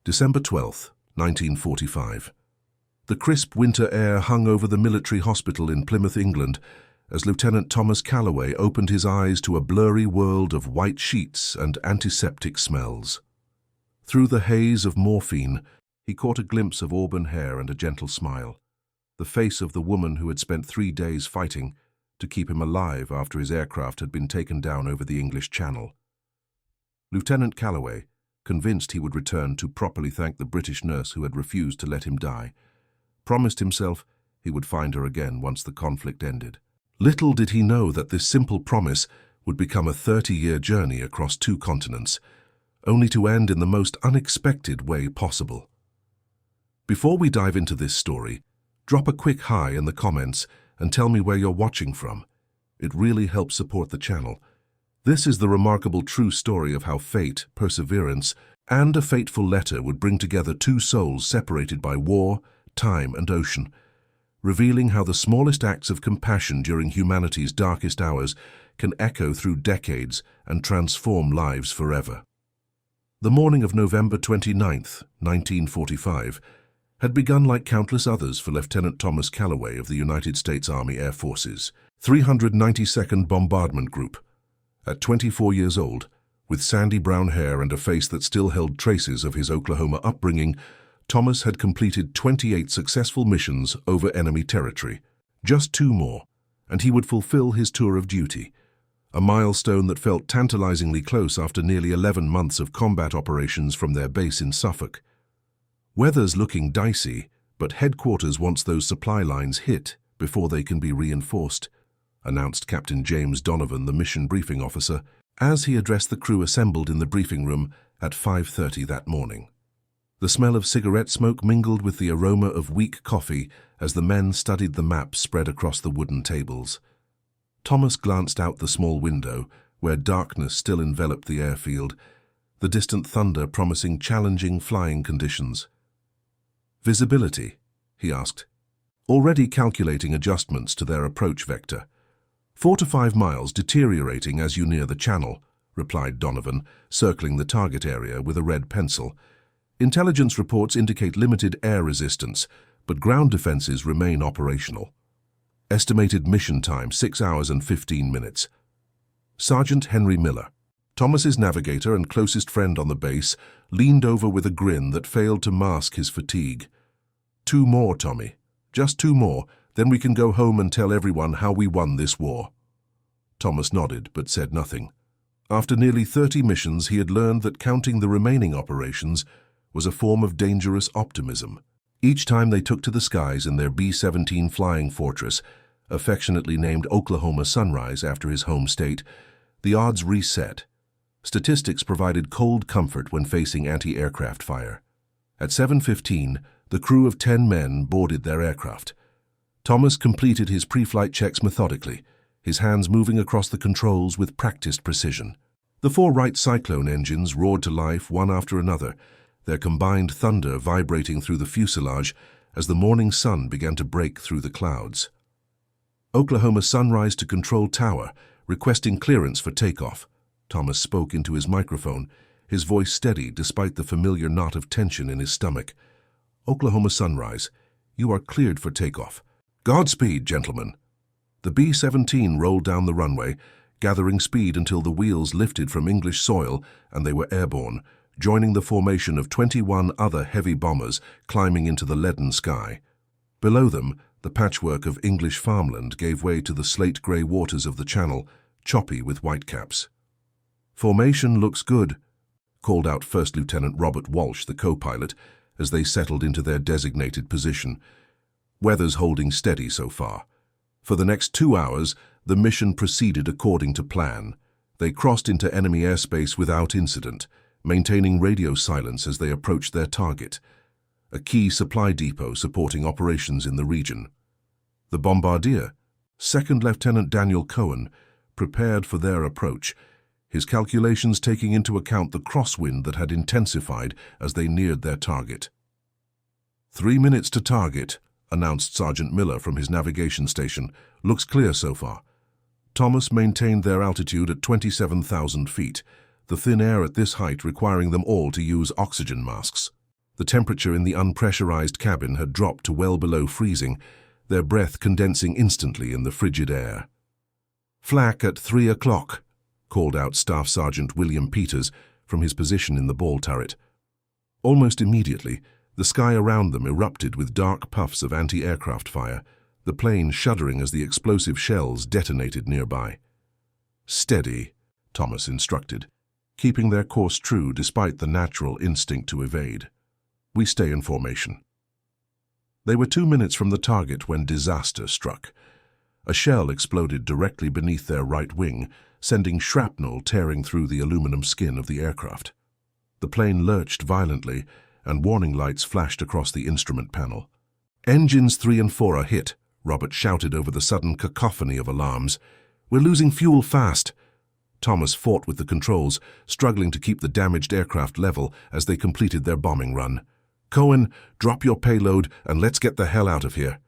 December 12, 1945. The crisp winter air hung over the military hospital in Plymouth, England, as Lieutenant Thomas Calloway opened his eyes to a blurry world of white sheets and antiseptic smells. Through the haze of morphine, he caught a glimpse of auburn hair and a gentle smile, the face of the woman who had spent 3 days fighting to keep him alive after his aircraft had been taken down over the English Channel. Lieutenant Calloway, convinced he would return to properly thank the British nurse who had refused to let him die, promised himself he would find her again once the conflict ended. Little did he know that this simple promise would become a 30-year journey across 2 continents, only to end in the most unexpected way possible. Before we dive into this story, drop a quick hi in the comments and tell me where you're watching from. It really helps support the channel. This is the remarkable true story of how fate, perseverance, and a fateful letter would bring together 2 souls separated by war, time, and ocean, revealing how the smallest acts of compassion during humanity's darkest hours can echo through decades and transform lives forever. The morning of November 29th, 1945, had begun like countless others for Lieutenant Thomas Calloway of the United States Army Air Forces, 392nd Bombardment Group. At 24 years old, with sandy brown hair and a face that still held traces of his Oklahoma upbringing, Thomas had completed 28 successful missions over enemy territory. Just 2 more, and he would fulfill his tour of duty, a milestone that felt tantalizingly close after nearly 11 months of combat operations from their base in Suffolk. Weather's looking dicey, but headquarters wants those supply lines hit before they can be reinforced, announced Captain James Donovan, the mission briefing officer, as he addressed the crew assembled in the briefing room at 5:30 that morning. The smell of cigarette smoke mingled with the aroma of weak coffee as the men studied the maps spread across the wooden tables. Thomas glanced out the small window, where darkness still enveloped the airfield, the distant thunder promising challenging flying conditions. "Visibility?" he asked, already calculating adjustments to their approach vector. 4 to 5 miles, deteriorating as you near the channel, replied Donovan, circling the target area with a red pencil. Intelligence reports indicate limited air resistance, but ground defenses remain operational. Estimated mission time, 6 hours and 15 minutes. Sergeant Henry Miller, Thomas's navigator and closest friend on the base, leaned over with a grin that failed to mask his fatigue. 2 more, Tommy. Just 2 more, then we can go home and tell everyone how we won this war. Thomas nodded, but said nothing. After nearly 30 missions, he had learned that counting the remaining operations was a form of dangerous optimism. Each time they took to the skies in their B-17 Flying Fortress, affectionately named Oklahoma Sunrise after his home state, the odds reset. Statistics provided cold comfort when facing anti-aircraft fire. At 7:15, the crew of 10 men boarded their aircraft. Thomas completed his pre-flight checks methodically, his hands moving across the controls with practiced precision. The 4 Wright Cyclone engines roared to life one after another, their combined thunder vibrating through the fuselage as the morning sun began to break through the clouds. Oklahoma Sunrise to Control Tower, requesting clearance for takeoff. Thomas spoke into his microphone, his voice steady despite the familiar knot of tension in his stomach. Oklahoma Sunrise, you are cleared for takeoff. Godspeed, gentlemen. The B-17 rolled down the runway, gathering speed until the wheels lifted from English soil and they were airborne, joining the formation of 21 other heavy bombers climbing into the leaden sky. Below them, the patchwork of English farmland gave way to the slate-grey waters of the Channel, choppy with whitecaps. "Formation looks good," called out First Lieutenant Robert Walsh, the co-pilot, as they settled into their designated position. "Weather's holding steady so far." For the next 2 hours, the mission proceeded according to plan. They crossed into enemy airspace without incident, maintaining radio silence as they approached their target, a key supply depot supporting operations in the region. The Bombardier, Second Lieutenant Daniel Cohen, prepared for their approach, his calculations taking into account the crosswind that had intensified as they neared their target. 3 minutes to target, announced Sergeant Miller from his navigation station. Looks clear so far. Thomas maintained their altitude at 27,000 feet, the thin air at this height requiring them all to use oxygen masks. The temperature in the unpressurized cabin had dropped to well below freezing, their breath condensing instantly in the frigid air. "Flak at 3 o'clock, called out Staff Sergeant William Peters from his position in the ball turret. Almost immediately, the sky around them erupted with dark puffs of anti-aircraft fire, the plane shuddering as the explosive shells detonated nearby. "Steady," Thomas instructed, keeping their course true despite the natural instinct to evade. "We stay in formation." They were 2 minutes from the target when disaster struck. A shell exploded directly beneath their right wing, sending shrapnel tearing through the aluminum skin of the aircraft. The plane lurched violently, and warning lights flashed across the instrument panel. "Engines 3 and 4 are hit," Robert shouted over the sudden cacophony of alarms. "We're losing fuel fast." Thomas fought with the controls, struggling to keep the damaged aircraft level as they completed their bombing run. "Cohen, drop your payload and let's get the hell out of here."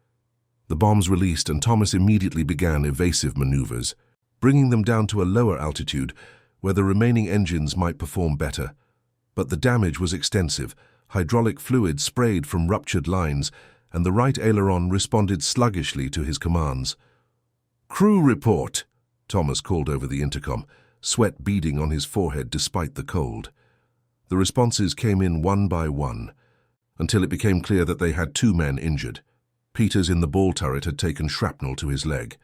The bombs released and Thomas immediately began evasive maneuvers, bringing them down to a lower altitude where the remaining engines might perform better. But the damage was extensive. Hydraulic fluid sprayed from ruptured lines, and the right aileron responded sluggishly to his commands. "Crew report," Thomas called over the intercom, sweat beading on his forehead despite the cold. The responses came in one by one, until it became clear that they had 2 men injured. Peters in the ball turret had taken shrapnel to his leg,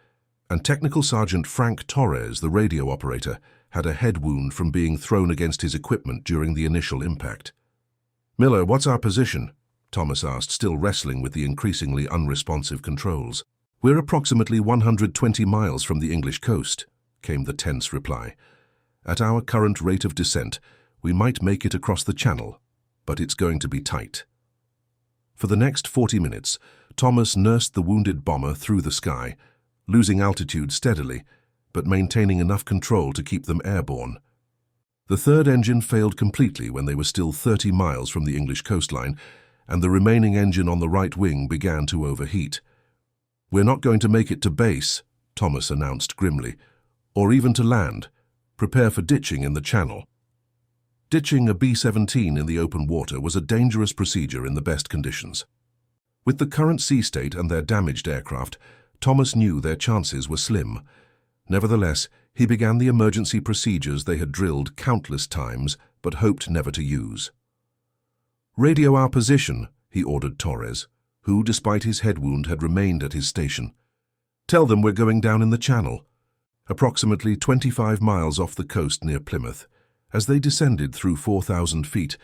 and Technical Sergeant Frank Torres, the radio operator, had a head wound from being thrown against his equipment during the initial impact. "Miller, what's our position?" Thomas asked, still wrestling with the increasingly unresponsive controls. "We're approximately 120 miles from the English coast," came the tense reply. "At our current rate of descent, we might make it across the channel, but it's going to be tight." For the next 40 minutes, Thomas nursed the wounded bomber through the sky, losing altitude steadily, but maintaining enough control to keep them airborne. The third engine failed completely when they were still 30 miles from the English coastline, and the remaining engine on the right wing began to overheat. "We're not going to make it to base," Thomas announced grimly, "or even to land. Prepare for ditching in the channel." Ditching a B-17 in the open water was a dangerous procedure in the best conditions. With the current sea state and their damaged aircraft, Thomas knew their chances were slim. Nevertheless, he began the emergency procedures they had drilled countless times but hoped never to use. "Radio our position," he ordered Torres, who, despite his head wound, had remained at his station. "Tell them we're going down in the channel." Approximately 25 miles off the coast near Plymouth, as they descended through 4,000 feet,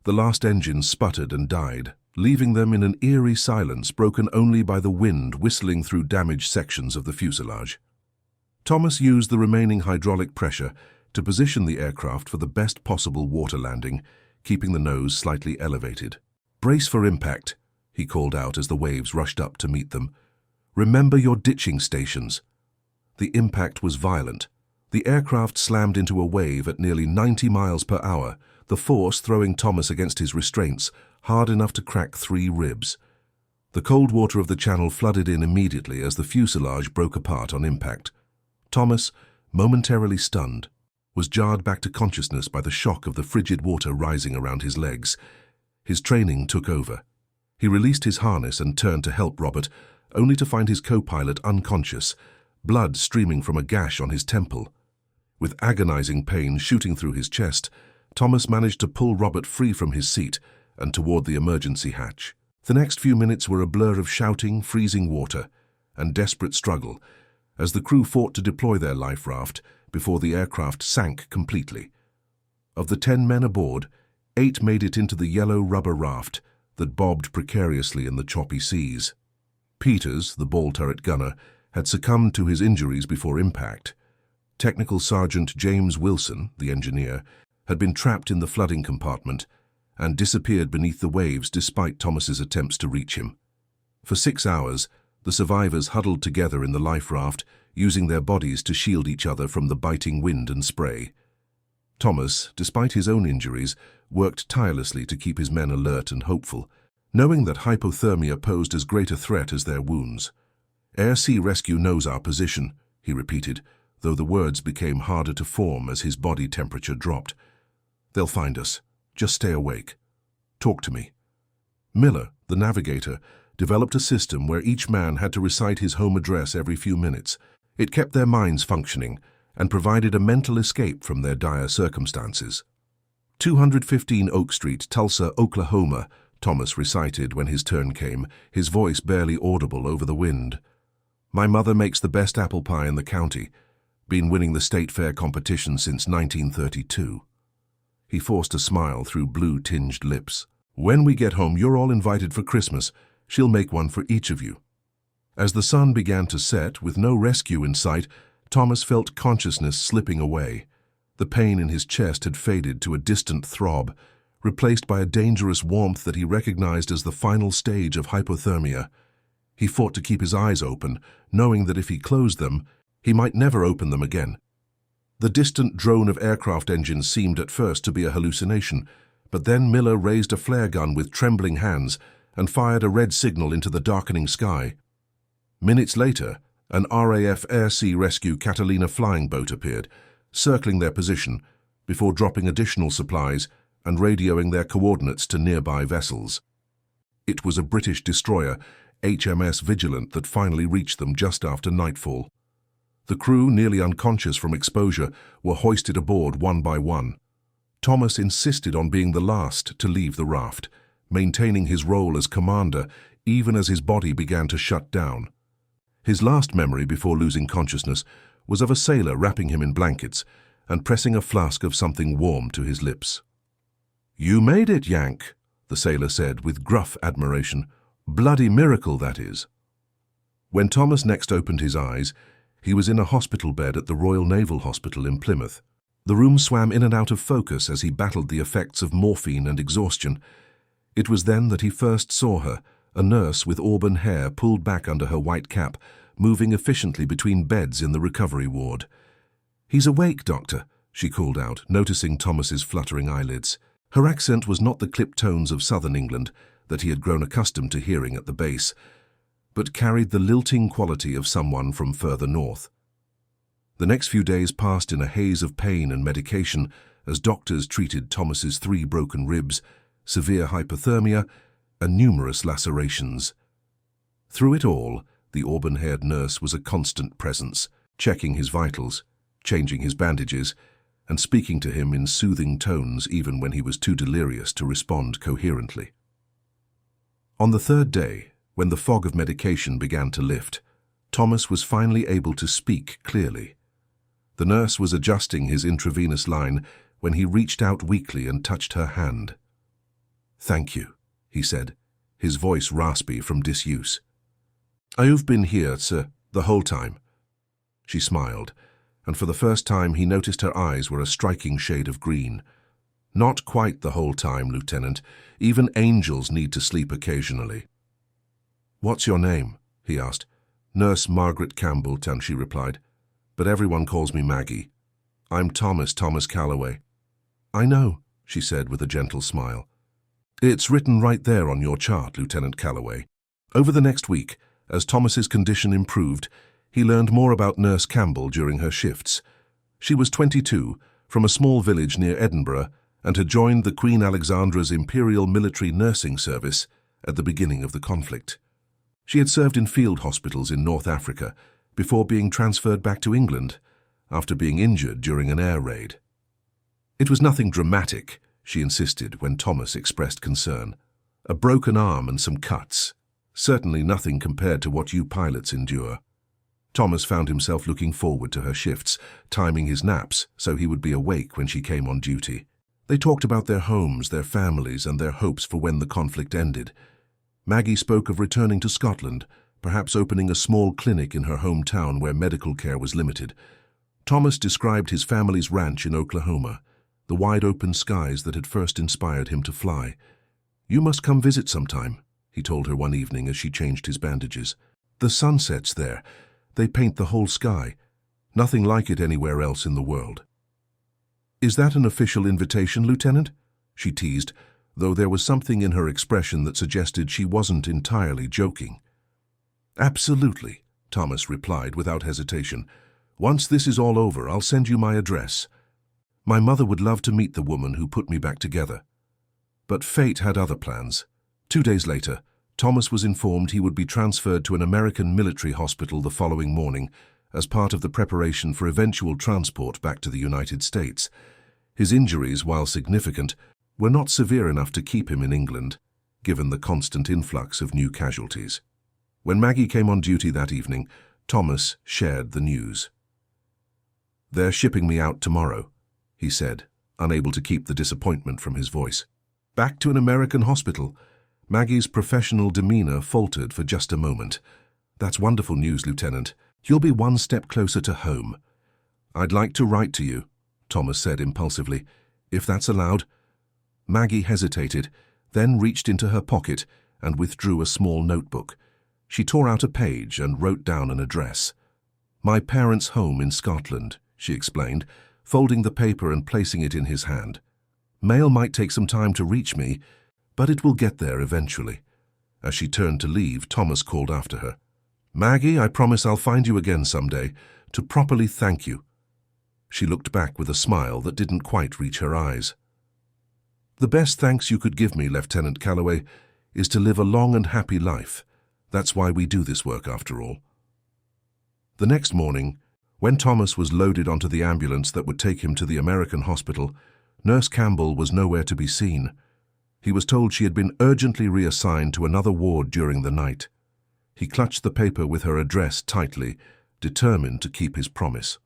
the last engine sputtered and died, leaving them in an eerie silence broken only by the wind whistling through damaged sections of the fuselage. Thomas used the remaining hydraulic pressure to position the aircraft for the best possible water landing, keeping the nose slightly elevated. "Brace for impact," he called out as the waves rushed up to meet them. "Remember your ditching stations." The impact was violent. The aircraft slammed into a wave at nearly 90 miles per hour, the force throwing Thomas against his restraints, hard enough to crack 3 ribs. The cold water of the channel flooded in immediately as the fuselage broke apart on impact. Thomas, momentarily stunned, was jarred back to consciousness by the shock of the frigid water rising around his legs. His training took over. He released his harness and turned to help Robert, only to find his co-pilot unconscious, blood streaming from a gash on his temple. With agonizing pain shooting through his chest, Thomas managed to pull Robert free from his seat and toward the emergency hatch. The next few minutes were a blur of shouting, freezing water, and desperate struggle as the crew fought to deploy their life raft before the aircraft sank completely. Of the 10 men aboard, 8 made it into the yellow rubber raft that bobbed precariously in the choppy seas. Peters, the ball turret gunner, had succumbed to his injuries before impact. Technical Sergeant James Wilson, the engineer, had been trapped in the flooding compartment and disappeared beneath the waves despite Thomas's attempts to reach him. For 6 hours, the survivors huddled together in the life raft, using their bodies to shield each other from the biting wind and spray. Thomas, despite his own injuries, worked tirelessly to keep his men alert and hopeful, knowing that hypothermia posed as great a threat as their wounds. "Air Sea Rescue knows our position," he repeated, though the words became harder to form as his body temperature dropped. "They'll find us. Just stay awake. Talk to me." Miller, the navigator, developed a system where each man had to recite his home address every few minutes. It kept their minds functioning and provided a mental escape from their dire circumstances. 215 Oak Street, Tulsa, Oklahoma, Thomas recited when his turn came, his voice barely audible over the wind. My mother makes the best apple pie in the county. Been winning the state fair competition since 1932. He forced a smile through blue-tinged lips. When we get home, you're all invited for Christmas. She'll make one for each of you. As the sun began to set, with no rescue in sight, Thomas felt consciousness slipping away. The pain in his chest had faded to a distant throb, replaced by a dangerous warmth that he recognized as the final stage of hypothermia. He fought to keep his eyes open, knowing that if he closed them, he might never open them again. The distant drone of aircraft engines seemed at first to be a hallucination, but then Miller raised a flare gun with trembling hands and fired a red signal into the darkening sky. Minutes later, an RAF Air Sea Rescue Catalina flying boat appeared, circling their position before dropping additional supplies and radioing their coordinates to nearby vessels. It was a British destroyer, HMS Vigilant, that finally reached them just after nightfall. The crew, nearly unconscious from exposure, were hoisted aboard one by one. Thomas insisted on being the last to leave the raft, maintaining his role as commander even as his body began to shut down. His last memory before losing consciousness was of a sailor wrapping him in blankets and pressing a flask of something warm to his lips. "You made it, Yank," the sailor said with gruff admiration. "Bloody miracle, that is." When Thomas next opened his eyes, he was in a hospital bed at the Royal Naval Hospital in Plymouth. The room swam in and out of focus as he battled the effects of morphine and exhaustion. It was then that he first saw her, a nurse with auburn hair pulled back under her white cap, moving efficiently between beds in the recovery ward. "He's awake, doctor," she called out, noticing Thomas's fluttering eyelids. Her accent was not the clipped tones of southern England that he had grown accustomed to hearing at the base, but carried the lilting quality of someone from further north. The next few days passed in a haze of pain and medication as doctors treated Thomas's 3 broken ribs, severe hypothermia, and numerous lacerations. Through it all, the auburn-haired nurse was a constant presence, checking his vitals, changing his bandages, and speaking to him in soothing tones even when he was too delirious to respond coherently. On the 3rd day, when the fog of medication began to lift, Thomas was finally able to speak clearly. The nurse was adjusting his intravenous line when he reached out weakly and touched her hand. "Thank you," he said, his voice raspy from disuse. "I've been here, sir, the whole time." She smiled, and for the first time he noticed her eyes were a striking shade of green. "Not quite the whole time, Lieutenant. Even angels need to sleep occasionally." "What's your name?" he asked. "Nurse Margaret Campbelltown," she replied, "but everyone calls me Maggie. I'm Thomas Calloway." "I know," she said with a gentle smile. "It's written right there on your chart, Lieutenant Calloway." Over the next week, as Thomas's condition improved, he learned more about Nurse Campbell during her shifts. She was 22, from a small village near Edinburgh, and had joined the Queen Alexandra's Imperial Military Nursing Service at the beginning of the conflict. She had served in field hospitals in North Africa before being transferred back to England after being injured during an air raid. It was nothing dramatic, she insisted when Thomas expressed concern. "A broken arm and some cuts. Certainly nothing compared to what you pilots endure." Thomas found himself looking forward to her shifts, timing his naps so he would be awake when she came on duty. They talked about their homes, their families, and their hopes for when the conflict ended. Maggie spoke of returning to Scotland, perhaps opening a small clinic in her hometown where medical care was limited. Thomas described his family's ranch in Oklahoma, the wide-open skies that had first inspired him to fly. "You must come visit sometime," he told her one evening as she changed his bandages. "The sunsets there, they paint the whole sky. Nothing like it anywhere else in the world." "Is that an official invitation, Lieutenant?" she teased, though there was something in her expression that suggested she wasn't entirely joking. "Absolutely," Thomas replied without hesitation. "Once this is all over, I'll send you my address. My mother would love to meet the woman who put me back together." But fate had other plans. 2 days later, Thomas was informed he would be transferred to an American military hospital the following morning as part of the preparation for eventual transport back to the United States. His injuries, while significant, were not severe enough to keep him in England, given the constant influx of new casualties. When Maggie came on duty that evening, Thomas shared the news. "They're shipping me out tomorrow," he said, unable to keep the disappointment from his voice. Back to an American hospital. Maggie's professional demeanor faltered for just a moment. "That's wonderful news, Lieutenant. You'll be one step closer to home." "I'd like to write to you," Thomas said impulsively, "if that's allowed." Maggie hesitated, then reached into her pocket and withdrew a small notebook. She tore out a page and wrote down an address. "My parents' home in Scotland," she explained, folding the paper and placing it in his hand. "Mail might take some time to reach me, but it will get there eventually." As she turned to leave, Thomas called after her. "Maggie, I promise I'll find you again someday to properly thank you." She looked back with a smile that didn't quite reach her eyes. "The best thanks you could give me, Lieutenant Calloway, is to live a long and happy life. That's why we do this work, after all." The next morning, when Thomas was loaded onto the ambulance that would take him to the American hospital, Nurse Campbell was nowhere to be seen. He was told she had been urgently reassigned to another ward during the night. He clutched the paper with her address tightly, determined to keep his promise.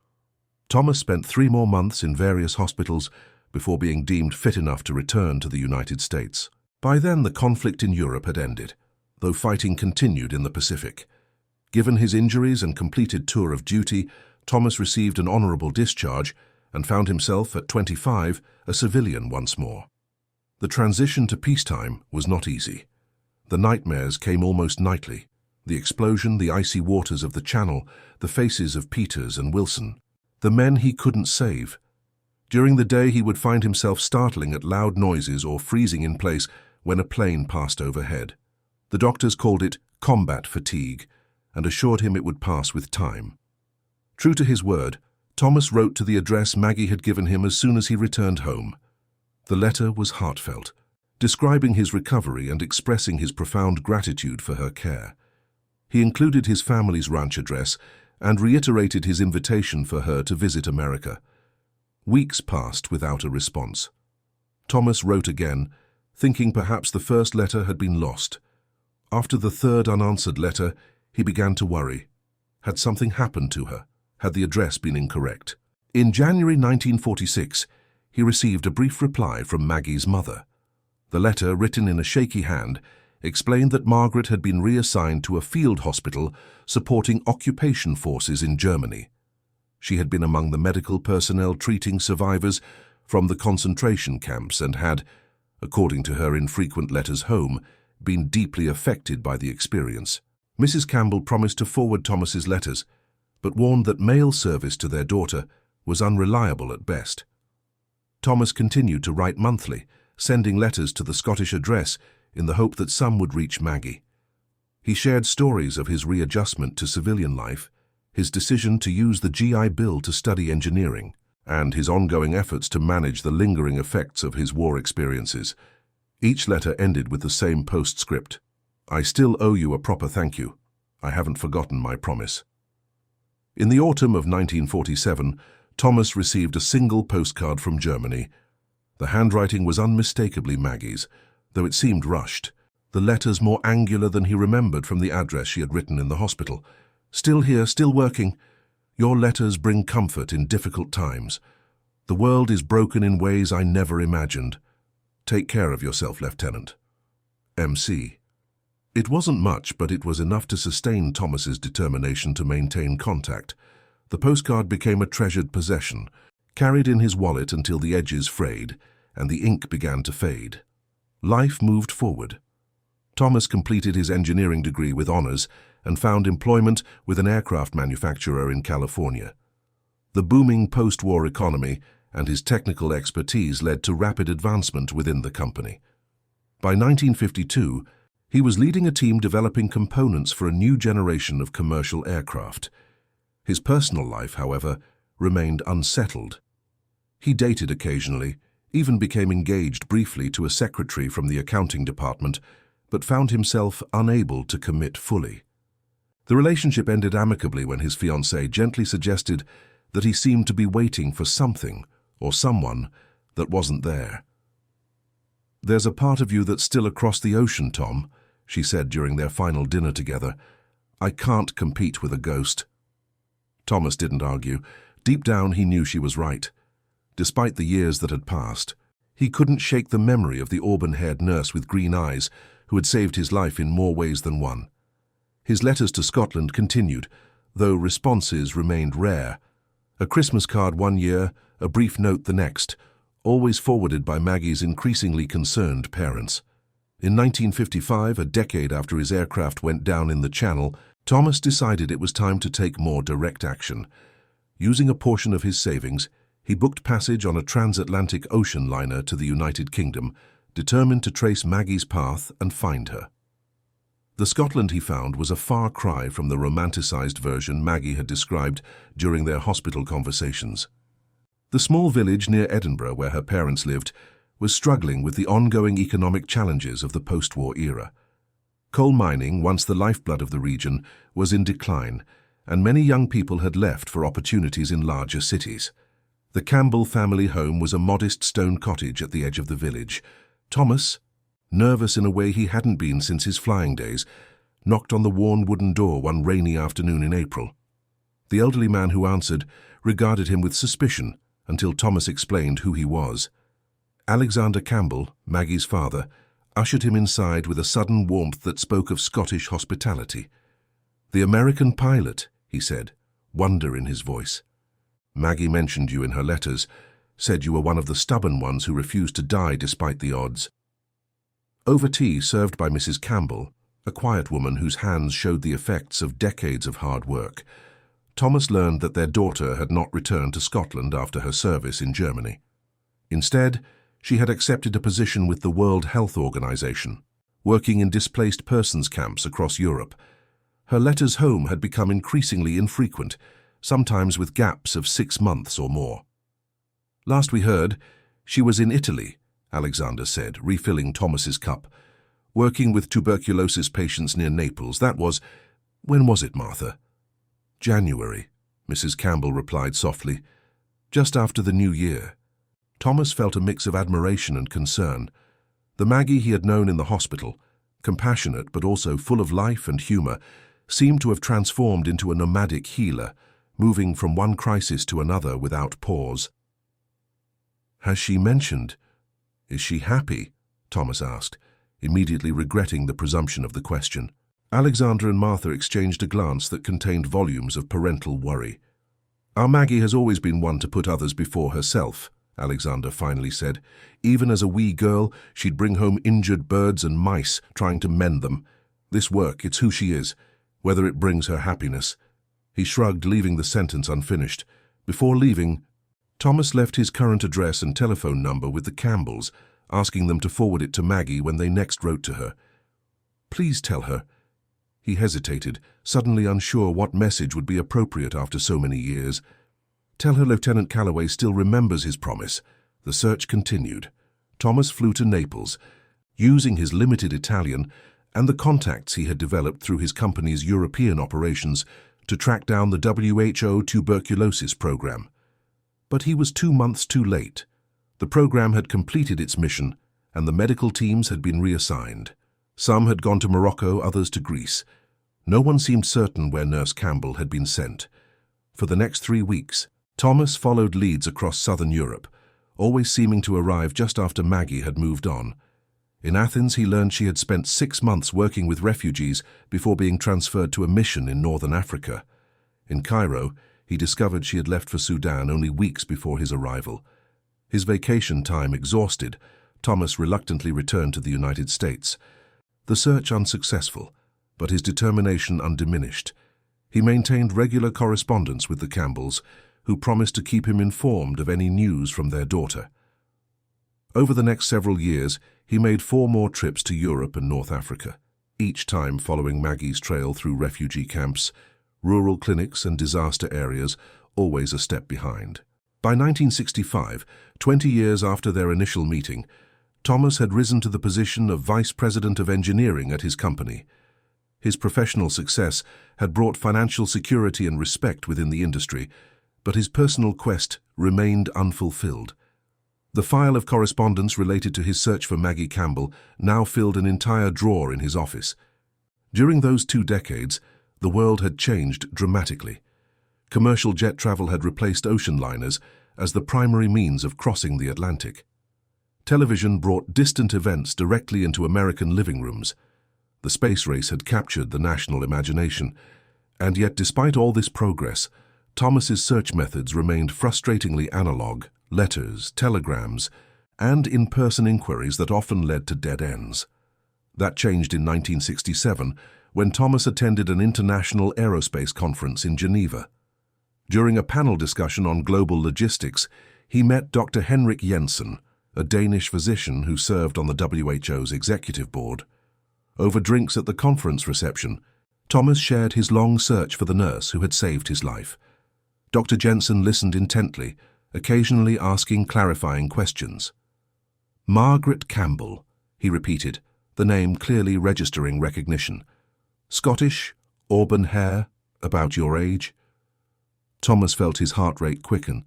Thomas spent 3 more months in various hospitals before being deemed fit enough to return to the United States. By then, the conflict in Europe had ended, though fighting continued in the Pacific. Given his injuries and completed tour of duty, Thomas received an honorable discharge and found himself, at 25, a civilian once more. The transition to peacetime was not easy. The nightmares came almost nightly. The explosion, the icy waters of the Channel, the faces of Peters and Wilson, the men he couldn't save. During the day, he would find himself startling at loud noises or freezing in place when a plane passed overhead. The doctors called it combat fatigue and assured him it would pass with time. True to his word, Thomas wrote to the address Maggie had given him as soon as he returned home. The letter was heartfelt, describing his recovery and expressing his profound gratitude for her care. He included his family's ranch address and reiterated his invitation for her to visit America. Weeks passed without a response. Thomas wrote again, thinking perhaps the first letter had been lost. After the third unanswered letter, he began to worry. Had something happened to her? Had the address been incorrect? In January 1946, he received a brief reply from Maggie's mother. The letter, written in a shaky hand, explained that Margaret had been reassigned to a field hospital supporting occupation forces in Germany. She had been among the medical personnel treating survivors from the concentration camps and had, according to her infrequent letters home, been deeply affected by the experience. Mrs. Campbell promised to forward Thomas's letters, but warned that mail service to their daughter was unreliable at best. Thomas continued to write monthly, sending letters to the Scottish address in the hope that some would reach Maggie. He shared stories of his readjustment to civilian life, his decision to use the GI Bill to study engineering, and his ongoing efforts to manage the lingering effects of his war experiences. Each letter ended with the same postscript: "I still owe you a proper thank you. I haven't forgotten my promise." In the autumn of 1947, Thomas received a single postcard from Germany. The handwriting was unmistakably Maggie's, though it seemed rushed, the letters more angular than he remembered from the address she had written in the hospital. "Still here, still working. Your letters bring comfort in difficult times. The world is broken in ways I never imagined. Take care of yourself, Lieutenant. MC." It wasn't much, but it was enough to sustain Thomas's determination to maintain contact. The postcard became a treasured possession, carried in his wallet until the edges frayed and the ink began to fade. Life moved forward. Thomas completed his engineering degree with honors and found employment with an aircraft manufacturer in California. The booming post-war economy and his technical expertise led to rapid advancement within the company. By 1952, he was leading a team developing components for a new generation of commercial aircraft. His personal life, however, remained unsettled. He dated occasionally, even became engaged briefly to a secretary from the accounting department, but found himself unable to commit fully. The relationship ended amicably when his fiancée gently suggested that he seemed to be waiting for something or someone that wasn't there. "There's a part of you that's still across the ocean, Tom," she said during their final dinner together. "I can't compete with a ghost." Thomas didn't argue. Deep down, he knew she was right. Despite the years that had passed, he couldn't shake the memory of the auburn-haired nurse with green eyes who had saved his life in more ways than one. His letters to Scotland continued, though responses remained rare. A Christmas card one year, a brief note the next, always forwarded by Maggie's increasingly concerned parents. In 1955, a decade after his aircraft went down in the Channel, Thomas decided it was time to take more direct action. Using a portion of his savings, he booked passage on a transatlantic ocean liner to the United Kingdom, determined to trace Maggie's path and find her. The Scotland he found was a far cry from the romanticized version Maggie had described during their hospital conversations. The small village near Edinburgh, where her parents lived, was struggling with the ongoing economic challenges of the post-war era. Coal mining, once the lifeblood of the region, was in decline, and many young people had left for opportunities in larger cities. The Campbell family home was a modest stone cottage at the edge of the village. Thomas, nervous in a way he hadn't been since his flying days, knocked on the worn wooden door one rainy afternoon in April. The elderly man who answered regarded him with suspicion until Thomas explained who he was. Alexander Campbell, Maggie's father, ushered him inside with a sudden warmth that spoke of Scottish hospitality. "The American pilot," he said, wonder in his voice. "Maggie mentioned you in her letters, said you were one of the stubborn ones who refused to die despite the odds." Over tea served by Mrs. Campbell, a quiet woman whose hands showed the effects of decades of hard work, Thomas learned that their daughter had not returned to Scotland after her service in Germany. Instead, she had accepted a position with the World Health Organization, working in displaced persons camps across Europe. Her letters home had become increasingly infrequent, sometimes with gaps of 6 months or more. "Last we heard, she was in Italy," Alexander said, refilling Thomas's cup. "Working with tuberculosis patients near Naples. That was... When was it, Martha?" "January," Mrs. Campbell replied softly. "Just after the New Year." Thomas felt a mix of admiration and concern. The Maggie he had known in the hospital, compassionate but also full of life and humor, seemed to have transformed into a nomadic healer, moving from one crisis to another without pause. "Has she mentioned? Is she happy?" Thomas asked, immediately regretting the presumption of the question. Alexander and Martha exchanged a glance that contained volumes of parental worry. "Our Maggie has always been one to put others before herself," Alexander finally said. "Even as a wee girl, she'd bring home injured birds and mice, trying to mend them. This work, it's who she is, whether it brings her happiness." He shrugged, leaving the sentence unfinished. Before leaving, Thomas left his current address and telephone number with the Campbells, asking them to forward it to Maggie when they next wrote to her. "Please tell her." He hesitated, suddenly unsure what message would be appropriate after so many years. "Tell her Lieutenant Calloway still remembers his promise." The search continued. Thomas flew to Naples, using his limited Italian and the contacts he had developed through his company's European operations to track down the WHO tuberculosis program. But he was 2 months too late. The program had completed its mission, and the medical teams had been reassigned. Some had gone to Morocco, others to Greece. No one seemed certain where Nurse Campbell had been sent. For the next 3 weeks, Thomas followed leads across southern Europe, always seeming to arrive just after Maggie had moved on. In Athens, he learned she had spent 6 months working with refugees before being transferred to a mission in northern Africa. In Cairo, he discovered she had left for Sudan only weeks before his arrival. His vacation time exhausted, Thomas reluctantly returned to the United States. The search unsuccessful, but his determination undiminished. He maintained regular correspondence with the Campbells, who promised to keep him informed of any news from their daughter. Over the next several years, he made 4 more trips to Europe and North Africa, each time following Maggie's trail through refugee camps, rural clinics and disaster areas, always a step behind. By 1965, 20 years after their initial meeting, Thomas had risen to the position of Vice President of Engineering at his company. His professional success had brought financial security and respect within the industry, but his personal quest remained unfulfilled. The file of correspondence related to his search for Maggie Campbell now filled an entire drawer in his office. During those 2 decades, the world had changed dramatically. Commercial jet travel had replaced ocean liners as the primary means of crossing the Atlantic. Television brought distant events directly into American living rooms. The space race had captured the national imagination, and yet despite all this progress, Thomas's search methods remained frustratingly analog: letters, telegrams, and in-person inquiries that often led to dead ends. That changed in 1967 when Thomas attended an international aerospace conference in Geneva. During a panel discussion on global logistics, he met Dr. Henrik Jensen, a Danish physician who served on the WHO's executive board. Over drinks at the conference reception, Thomas shared his long search for the nurse who had saved his life. Dr. Jensen listened intently, occasionally asking clarifying questions. "Margaret Campbell," he repeated, the name clearly registering recognition. "Scottish, auburn hair, about your age?" Thomas felt his heart rate quicken.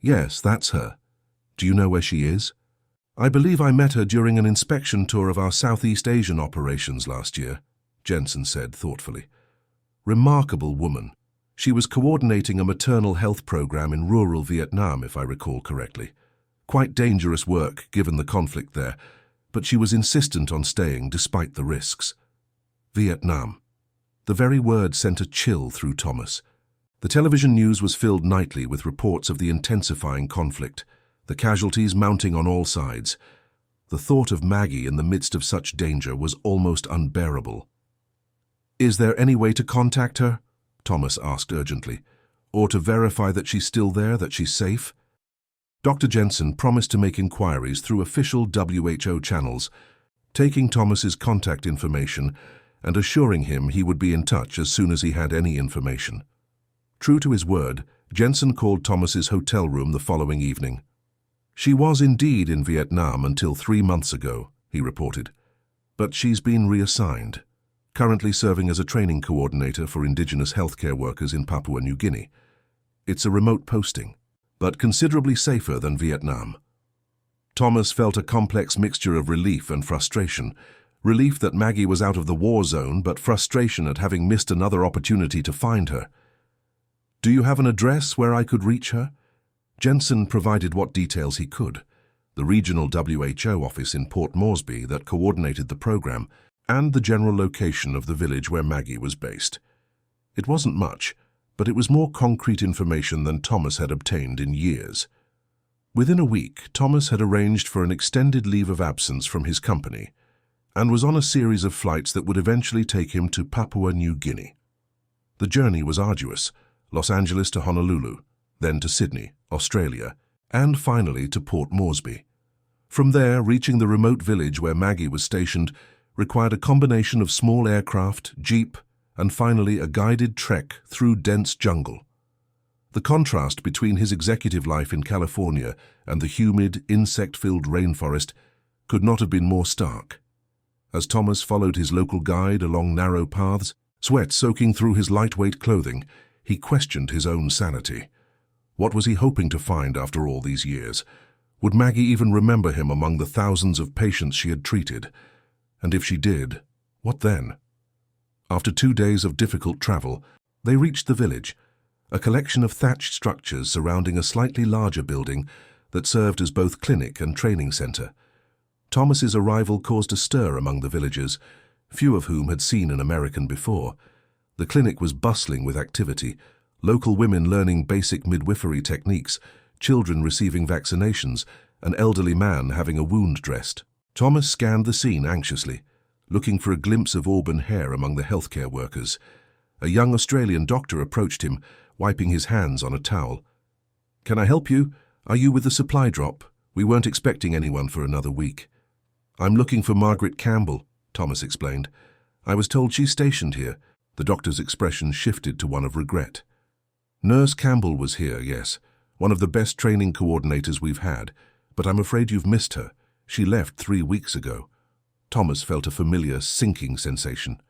"Yes, that's her. Do you know where she is?" "I believe I met her during an inspection tour of our Southeast Asian operations last year," Jensen said thoughtfully. "Remarkable woman. She was coordinating a maternal health program in rural Vietnam, if I recall correctly. Quite dangerous work, given the conflict there, but she was insistent on staying despite the risks." Vietnam. The very word sent a chill through Thomas. The television news was filled nightly with reports of the intensifying conflict, the casualties mounting on all sides. The thought of Maggie in the midst of such danger was almost unbearable. "Is there any way to contact her?" Thomas asked urgently. "Or to verify that she's still there, that she's safe?" Dr. Jensen promised to make inquiries through official WHO channels, taking Thomas's contact information and assuring him he would be in touch as soon as he had any information. True to his word, Jensen called Thomas's hotel room the following evening. "She was indeed in Vietnam until 3 months ago," he reported. "But she's been reassigned, currently serving as a training coordinator for indigenous healthcare workers in Papua New Guinea. It's a remote posting, but considerably safer than Vietnam." Thomas felt a complex mixture of relief and frustration. Relief that Maggie was out of the war zone, but frustration at having missed another opportunity to find her. "Do you have an address where I could reach her?" Jensen provided what details he could: the regional WHO office in Port Moresby that coordinated the program, and the general location of the village where Maggie was based. It wasn't much, but it was more concrete information than Thomas had obtained in years. Within a week, Thomas had arranged for an extended leave of absence from his company and was on a series of flights that would eventually take him to Papua New Guinea. The journey was arduous: Los Angeles to Honolulu, then to Sydney, Australia, and finally to Port Moresby. From there, reaching the remote village where Maggie was stationed required a combination of small aircraft, jeep, and finally a guided trek through dense jungle. The contrast between his executive life in California and the humid, insect-filled rainforest could not have been more stark. As Thomas followed his local guide along narrow paths, sweat soaking through his lightweight clothing, he questioned his own sanity. What was he hoping to find after all these years? Would Maggie even remember him among the thousands of patients she had treated? And if she did, what then? After 2 days of difficult travel, they reached the village, a collection of thatched structures surrounding a slightly larger building that served as both clinic and training center. Thomas's arrival caused a stir among the villagers, few of whom had seen an American before. The clinic was bustling with activity, local women learning basic midwifery techniques, children receiving vaccinations, an elderly man having a wound dressed. Thomas scanned the scene anxiously, looking for a glimpse of auburn hair among the healthcare workers. A young Australian doctor approached him, wiping his hands on a towel. "Can I help you? Are you with the supply drop? We weren't expecting anyone for another week." "I'm looking for Margaret Campbell," Thomas explained. "I was told she's stationed here." The doctor's expression shifted to one of regret. "Nurse Campbell was here, yes, one of the best training coordinators we've had, but I'm afraid you've missed her. She left 3 weeks ago. Thomas felt a familiar sinking sensation.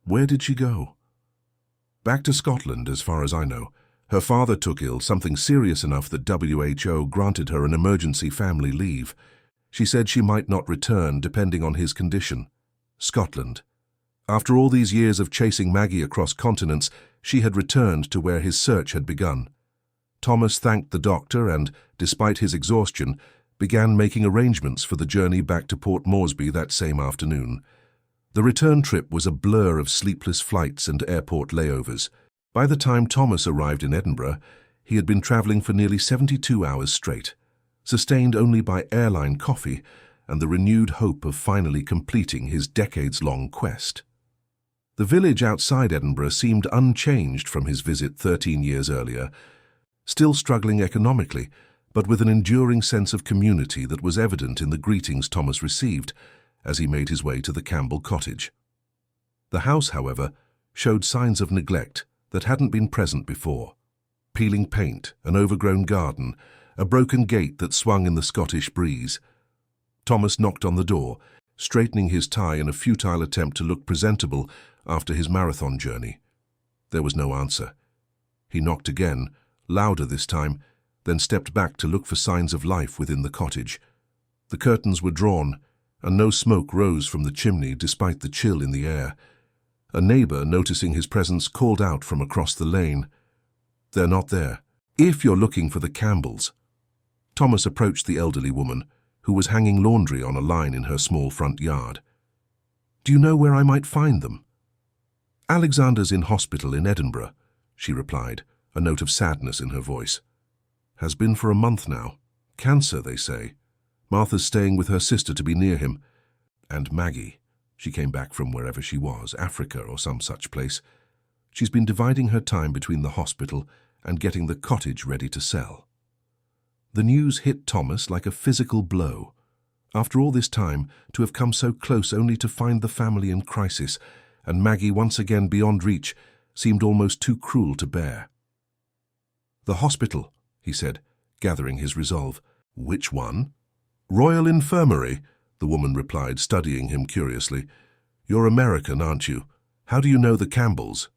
Where did she go? Back to Scotland, as far as I know. Her father took ill, something serious enough that WHO granted her an emergency family leave. She said she might not return, depending on his condition. Scotland. After all these years of chasing Maggie across continents, she had returned to where his search had begun. Thomas thanked the doctor and, despite his exhaustion, began making arrangements for the journey back to Port Moresby that same afternoon. The return trip was a blur of sleepless flights and airport layovers. By the time Thomas arrived in Edinburgh, he had been travelling for nearly 72 hours straight, sustained only by airline coffee and the renewed hope of finally completing his decades-long quest. The village outside Edinburgh seemed unchanged from his visit 13 years earlier, still struggling economically, but with an enduring sense of community that was evident in the greetings Thomas received as he made his way to the Campbell cottage. The house, however, showed signs of neglect that hadn't been present before. Peeling paint, an overgrown garden, a broken gate that swung in the Scottish breeze. Thomas knocked on the door, straightening his tie in a futile attempt to look presentable after his marathon journey. There was no answer. He knocked again, louder this time, then stepped back to look for signs of life within the cottage. The curtains were drawn, and no smoke rose from the chimney despite the chill in the air. A neighbour, noticing his presence, called out from across the lane, "They're not there. If you're looking for the Campbells." Thomas approached the elderly woman, who was hanging laundry on a line in her small front yard. "Do you know where I might find them?" "Alexander's in hospital in Edinburgh," she replied, a note of sadness in her voice. "Has been for a month now. Cancer, they say. Martha's staying with her sister to be near him. And Maggie, she came back from wherever she was, Africa or some such place. She's been dividing her time between the hospital and getting the cottage ready to sell." The news hit Thomas like a physical blow. After all this time, to have come so close only to find the family in crisis, and Maggie once again beyond reach, seemed almost too cruel to bear. "The hospital," he said, gathering his resolve. "Which one?" "Royal Infirmary," the woman replied, studying him curiously. "You're American, aren't you? How do you know the Campbells?"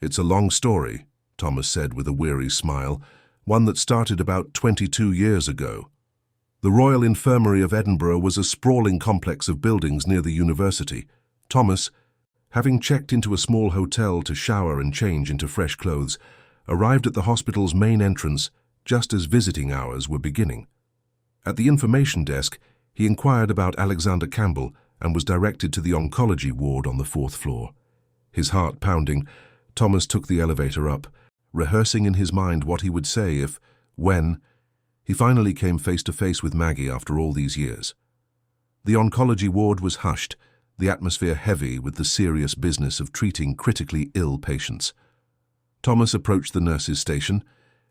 "It's a long story," Thomas said with a weary smile, "one that started about 22 years ago. The Royal Infirmary of Edinburgh was a sprawling complex of buildings near the university. Thomas, having checked into a small hotel to shower and change into fresh clothes, arrived at the hospital's main entrance just as visiting hours were beginning. At the information desk, he inquired about Alexander Campbell and was directed to the oncology ward on the 4th floor. His heart pounding, Thomas took the elevator up, rehearsing in his mind what he would say if, when, he finally came face to face with Maggie after all these years. The oncology ward was hushed, the atmosphere heavy with the serious business of treating critically ill patients. Thomas approached the nurse's station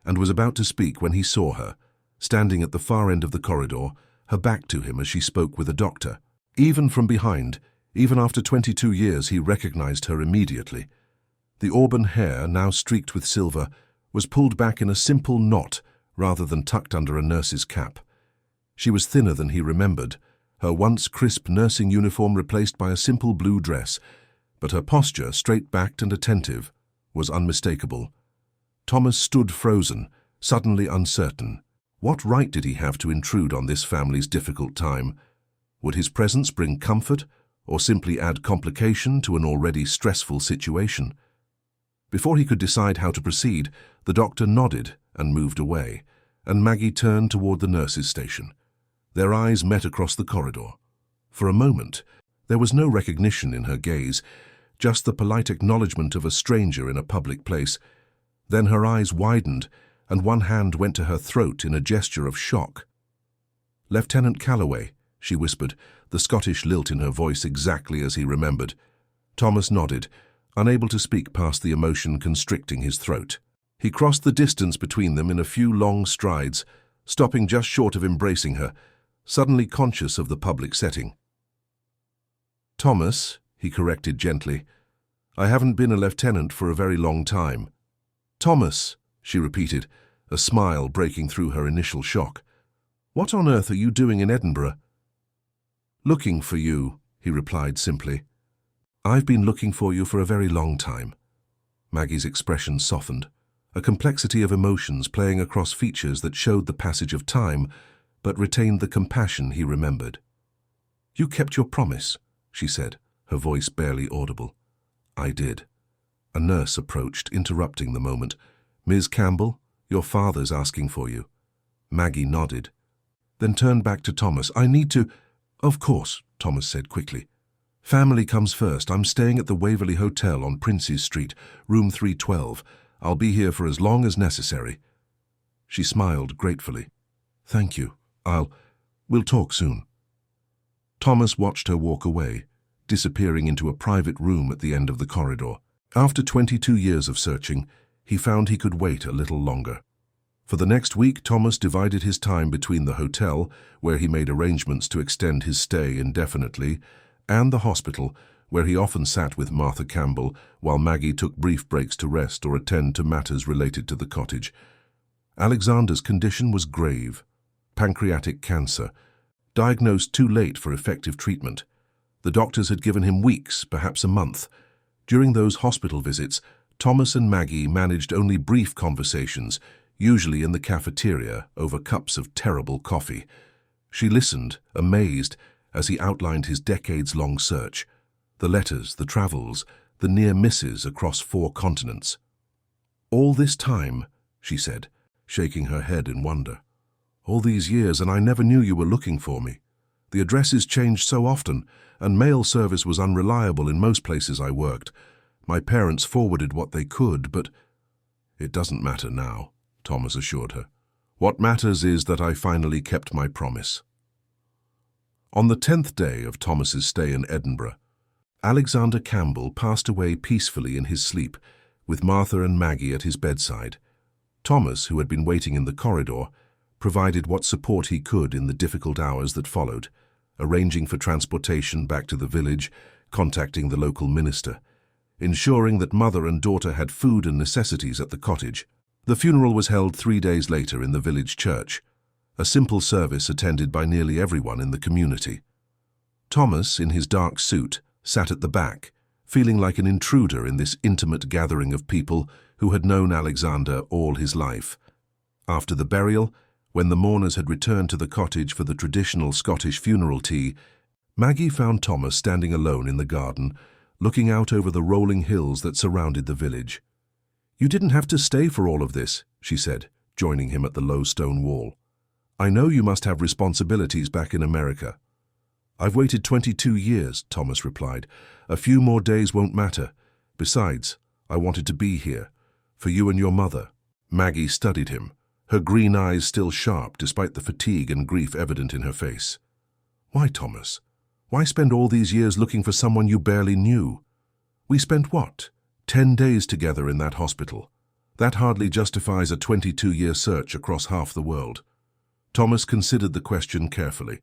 and was about to speak when he saw her, standing at the far end of the corridor, her back to him as she spoke with a doctor. Even from behind, even after 22 years, he recognized her immediately. The auburn hair, now streaked with silver, was pulled back in a simple knot rather than tucked under a nurse's cap. She was thinner than he remembered, her once crisp nursing uniform replaced by a simple blue dress, but her posture, straight-backed and attentive, was unmistakable. Thomas stood frozen, suddenly uncertain. What right did he have to intrude on this family's difficult time? Would his presence bring comfort, or simply add complication to an already stressful situation? Before he could decide how to proceed, the doctor nodded and moved away, and Maggie turned toward the nurse's station. Their eyes met across the corridor. For a moment, there was no recognition in her gaze, just the polite acknowledgement of a stranger in a public place. Then her eyes widened, and one hand went to her throat in a gesture of shock. "Lieutenant Calloway," she whispered, the Scottish lilt in her voice exactly as he remembered. Thomas nodded, unable to speak past the emotion constricting his throat. He crossed the distance between them in a few long strides, stopping just short of embracing her, suddenly conscious of the public setting. "Thomas," he corrected gently, "I haven't been a lieutenant for a very long time." "Thomas," she repeated, a smile breaking through her initial shock. "What on earth are you doing in Edinburgh? "Looking for you," he replied simply. "I've been looking for you for a very long time." Maggie's expression softened, a complexity of emotions playing across features that showed the passage of time, but retained the compassion he remembered. "You kept your promise," she said, her voice barely audible. "I did." A nurse approached, interrupting the moment. "Ms. Campbell, your father's asking for you." Maggie nodded, then turned back to Thomas. "I need to—" "Of course," Thomas said quickly. "Family comes first. I'm staying at the Waverley Hotel on Princes Street, room 312. I'll be here for as long as necessary." She smiled gratefully. "Thank you. We'll talk soon." Thomas watched her walk away, disappearing into a private room at the end of the corridor. After 22 years of searching, he found he could wait a little longer. For the next week, Thomas divided his time between the hotel, where he made arrangements to extend his stay indefinitely, and the hospital, where he often sat with Martha Campbell while Maggie took brief breaks to rest or attend to matters related to the cottage. Alexander's condition was grave: pancreatic cancer, diagnosed too late for effective treatment. The doctors had given him weeks, perhaps a month. During those hospital visits, Thomas and Maggie managed only brief conversations, usually in the cafeteria over cups of terrible coffee. She listened, amazed, as he outlined his decades-long search, the letters, the travels, the near misses across 4 continents. "All this time," she said, shaking her head in wonder. "All these years, and I never knew you were looking for me. The addresses changed so often, and mail service was unreliable in most places I worked. My parents forwarded what they could, but—" "It doesn't matter now," Thomas assured her. "What matters is that I finally kept my promise." On the 10th day of Thomas's stay in Edinburgh, Alexander Campbell passed away peacefully in his sleep, with Martha and Maggie at his bedside. Thomas, who had been waiting in the corridor, provided what support he could in the difficult hours that followed, arranging for transportation back to the village, contacting the local minister, ensuring that mother and daughter had food and necessities at the cottage. The funeral was held 3 days later in the village church, a simple service attended by nearly everyone in the community. Thomas, in his dark suit, sat at the back, feeling like an intruder in this intimate gathering of people who had known Alexander all his life. After the burial, when the mourners had returned to the cottage for the traditional Scottish funeral tea, Maggie found Thomas standing alone in the garden, looking out over the rolling hills that surrounded the village. "You didn't have to stay for all of this," she said, joining him at the low stone wall. "I know you must have responsibilities back in America." "I've waited 22 years, Thomas replied. "A few more days won't matter. Besides, I wanted to be here, for you and your mother." Maggie studied him, her green eyes still sharp despite the fatigue and grief evident in her face. "Why, Thomas? Why spend all these years looking for someone you barely knew? We spent what? 10 days together in that hospital. That hardly justifies a 22-year search across half the world." Thomas considered the question carefully.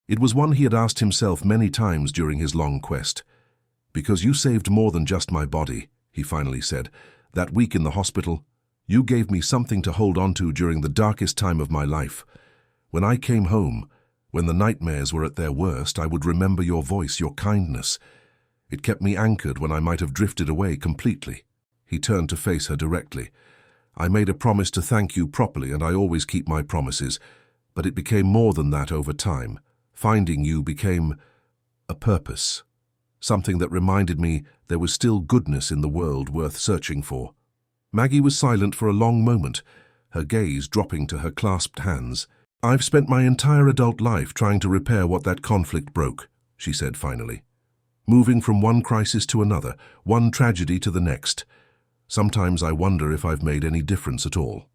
It was one he had asked himself many times during his long quest. "Because you saved more than just my body," he finally said. "That week in the hospital, you gave me something to hold on to during the darkest time of my life. When I came home, when the nightmares were at their worst, I would remember your voice, your kindness. It kept me anchored when I might have drifted away completely." He turned to face her directly. "I made a promise to thank you properly, and I always keep my promises. But it became more than that over time. Finding you became a purpose, something that reminded me there was still goodness in the world worth searching for." Maggie was silent for a long moment, her gaze dropping to her clasped hands. "I've spent my entire adult life trying to repair what that conflict broke," she said finally. "Moving from one crisis to another, one tragedy to the next. Sometimes I wonder if I've made any difference at all."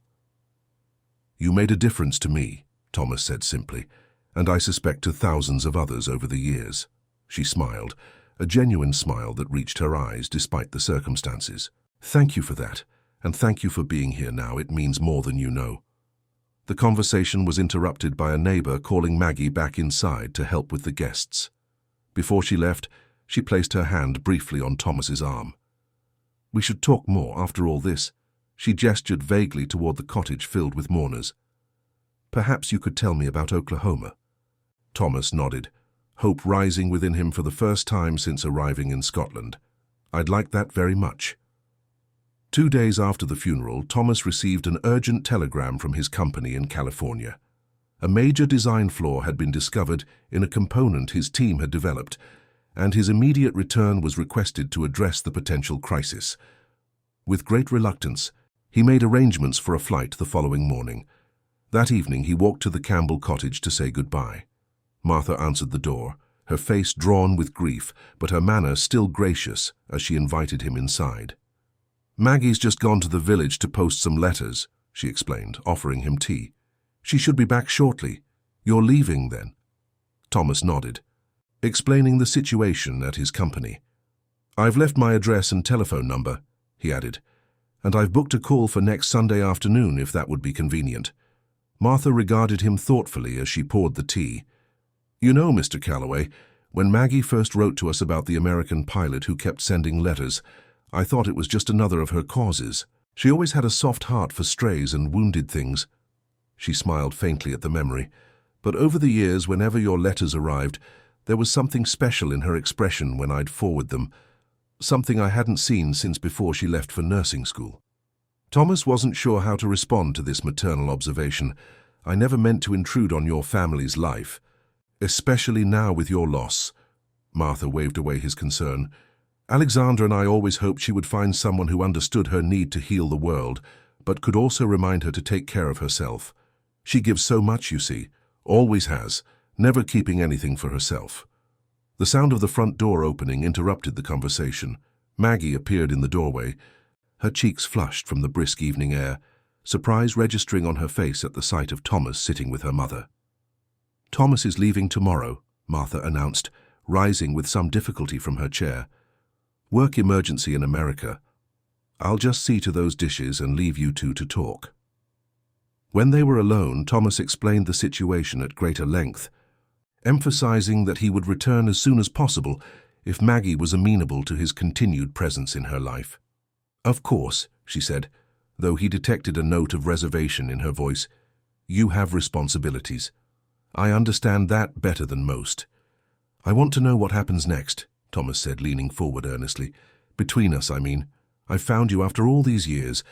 "You made a difference to me," Thomas said simply, "and I suspect to thousands of others over the years." She smiled, a genuine smile that reached her eyes despite the circumstances. "Thank you for that, and thank you for being here now. It means more than you know." The conversation was interrupted by a neighbor calling Maggie back inside to help with the guests. Before she left, she placed her hand briefly on Thomas's arm. "We should talk more after all this." She gestured vaguely toward the cottage filled with mourners. "Perhaps you could tell me about Oklahoma." Thomas nodded. hope rising within him for the first time since arriving in Scotland. "I'd like that very much." 2 days after the funeral, Thomas received an urgent telegram from his company in California. A major design flaw had been discovered in a component his team had developed, and his immediate return was requested to address the potential crisis. With great reluctance, he made arrangements for a flight the following morning. That evening he walked to the Campbell cottage to say goodbye. Martha answered the door, her face drawn with grief, but her manner still gracious as she invited him inside. "Maggie's just gone to the village to post some letters," she explained, offering him tea. "She should be back shortly. You're leaving, then?" Thomas nodded, explaining the situation at his company. "I've left my address and telephone number," he added, "and I've booked a call for next Sunday afternoon if that would be convenient." Martha regarded him thoughtfully as she poured the tea. "You know, Mr. Calloway, when Maggie first wrote to us about the American pilot who kept sending letters, I thought it was just another of her causes. She always had a soft heart for strays and wounded things." She smiled faintly at the memory. "But over the years, whenever your letters arrived, there was something special in her expression when I'd forward them, something I hadn't seen since before she left for nursing school." Thomas wasn't sure how to respond to this maternal observation. "I never meant to intrude on your family's life, especially now with your loss." Martha waved away his concern. "Alexandra and I always hoped she would find someone who understood her need to heal the world, but could also remind her to take care of herself. She gives so much, you see, always has, never keeping anything for herself." The sound of the front door opening interrupted the conversation. Maggie appeared in the doorway, her cheeks flushed from the brisk evening air, surprise registering on her face at the sight of Thomas sitting with her mother. "Thomas is leaving tomorrow," Martha announced, rising with some difficulty from her chair. "Work emergency in America. I'll just see to those dishes and leave you two to talk." When they were alone, Thomas explained the situation at greater length, emphasizing that he would return as soon as possible if Maggie was amenable to his continued presence in her life. "Of course," she said, though he detected a note of reservation in her voice. "You have responsibilities. I understand that better than most." "I want to know what happens next," Thomas said, leaning forward earnestly. "Between us, I mean. I've found you after all these years,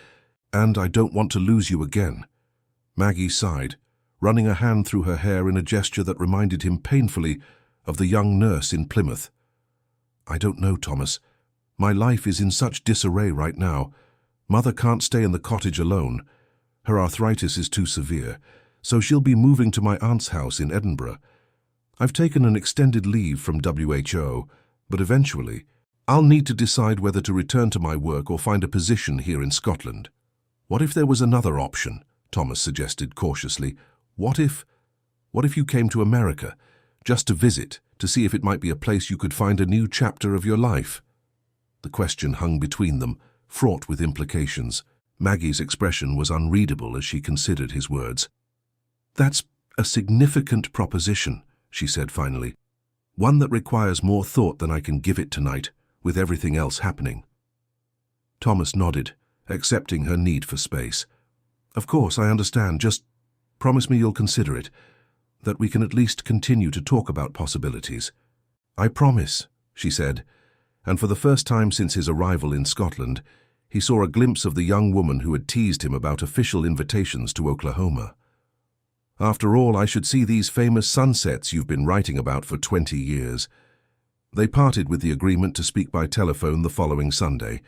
and I don't want to lose you again." Maggie sighed, running a hand through her hair in a gesture that reminded him painfully of the young nurse in Plymouth. "I don't know, Thomas. My life is in such disarray right now. Mother can't stay in the cottage alone. Her arthritis is too severe, so she'll be moving to my aunt's house in Edinburgh. I've taken an extended leave from WHO, but eventually I'll need to decide whether to return to my work or find a position here in Scotland." "What if there was another option?" Thomas suggested cautiously. What if you came to America, just to visit, to see if it might be a place you could find a new chapter of your life?" The question hung between them, fraught with implications. Maggie's expression was unreadable as she considered his words. "That's a significant proposition," she said finally. "One that requires more thought than I can give it tonight, with everything else happening." Thomas nodded, accepting her need for space. "Of course, I understand. Just promise me you'll consider it, that we can at least continue to talk about possibilities." "I promise," she said, and for the first time since his arrival in Scotland, he saw a glimpse of the young woman who had teased him about official invitations to Oklahoma. "After all, I should see these famous sunsets you've been writing about for 20 years. They parted with the agreement to speak by telephone the following Sunday.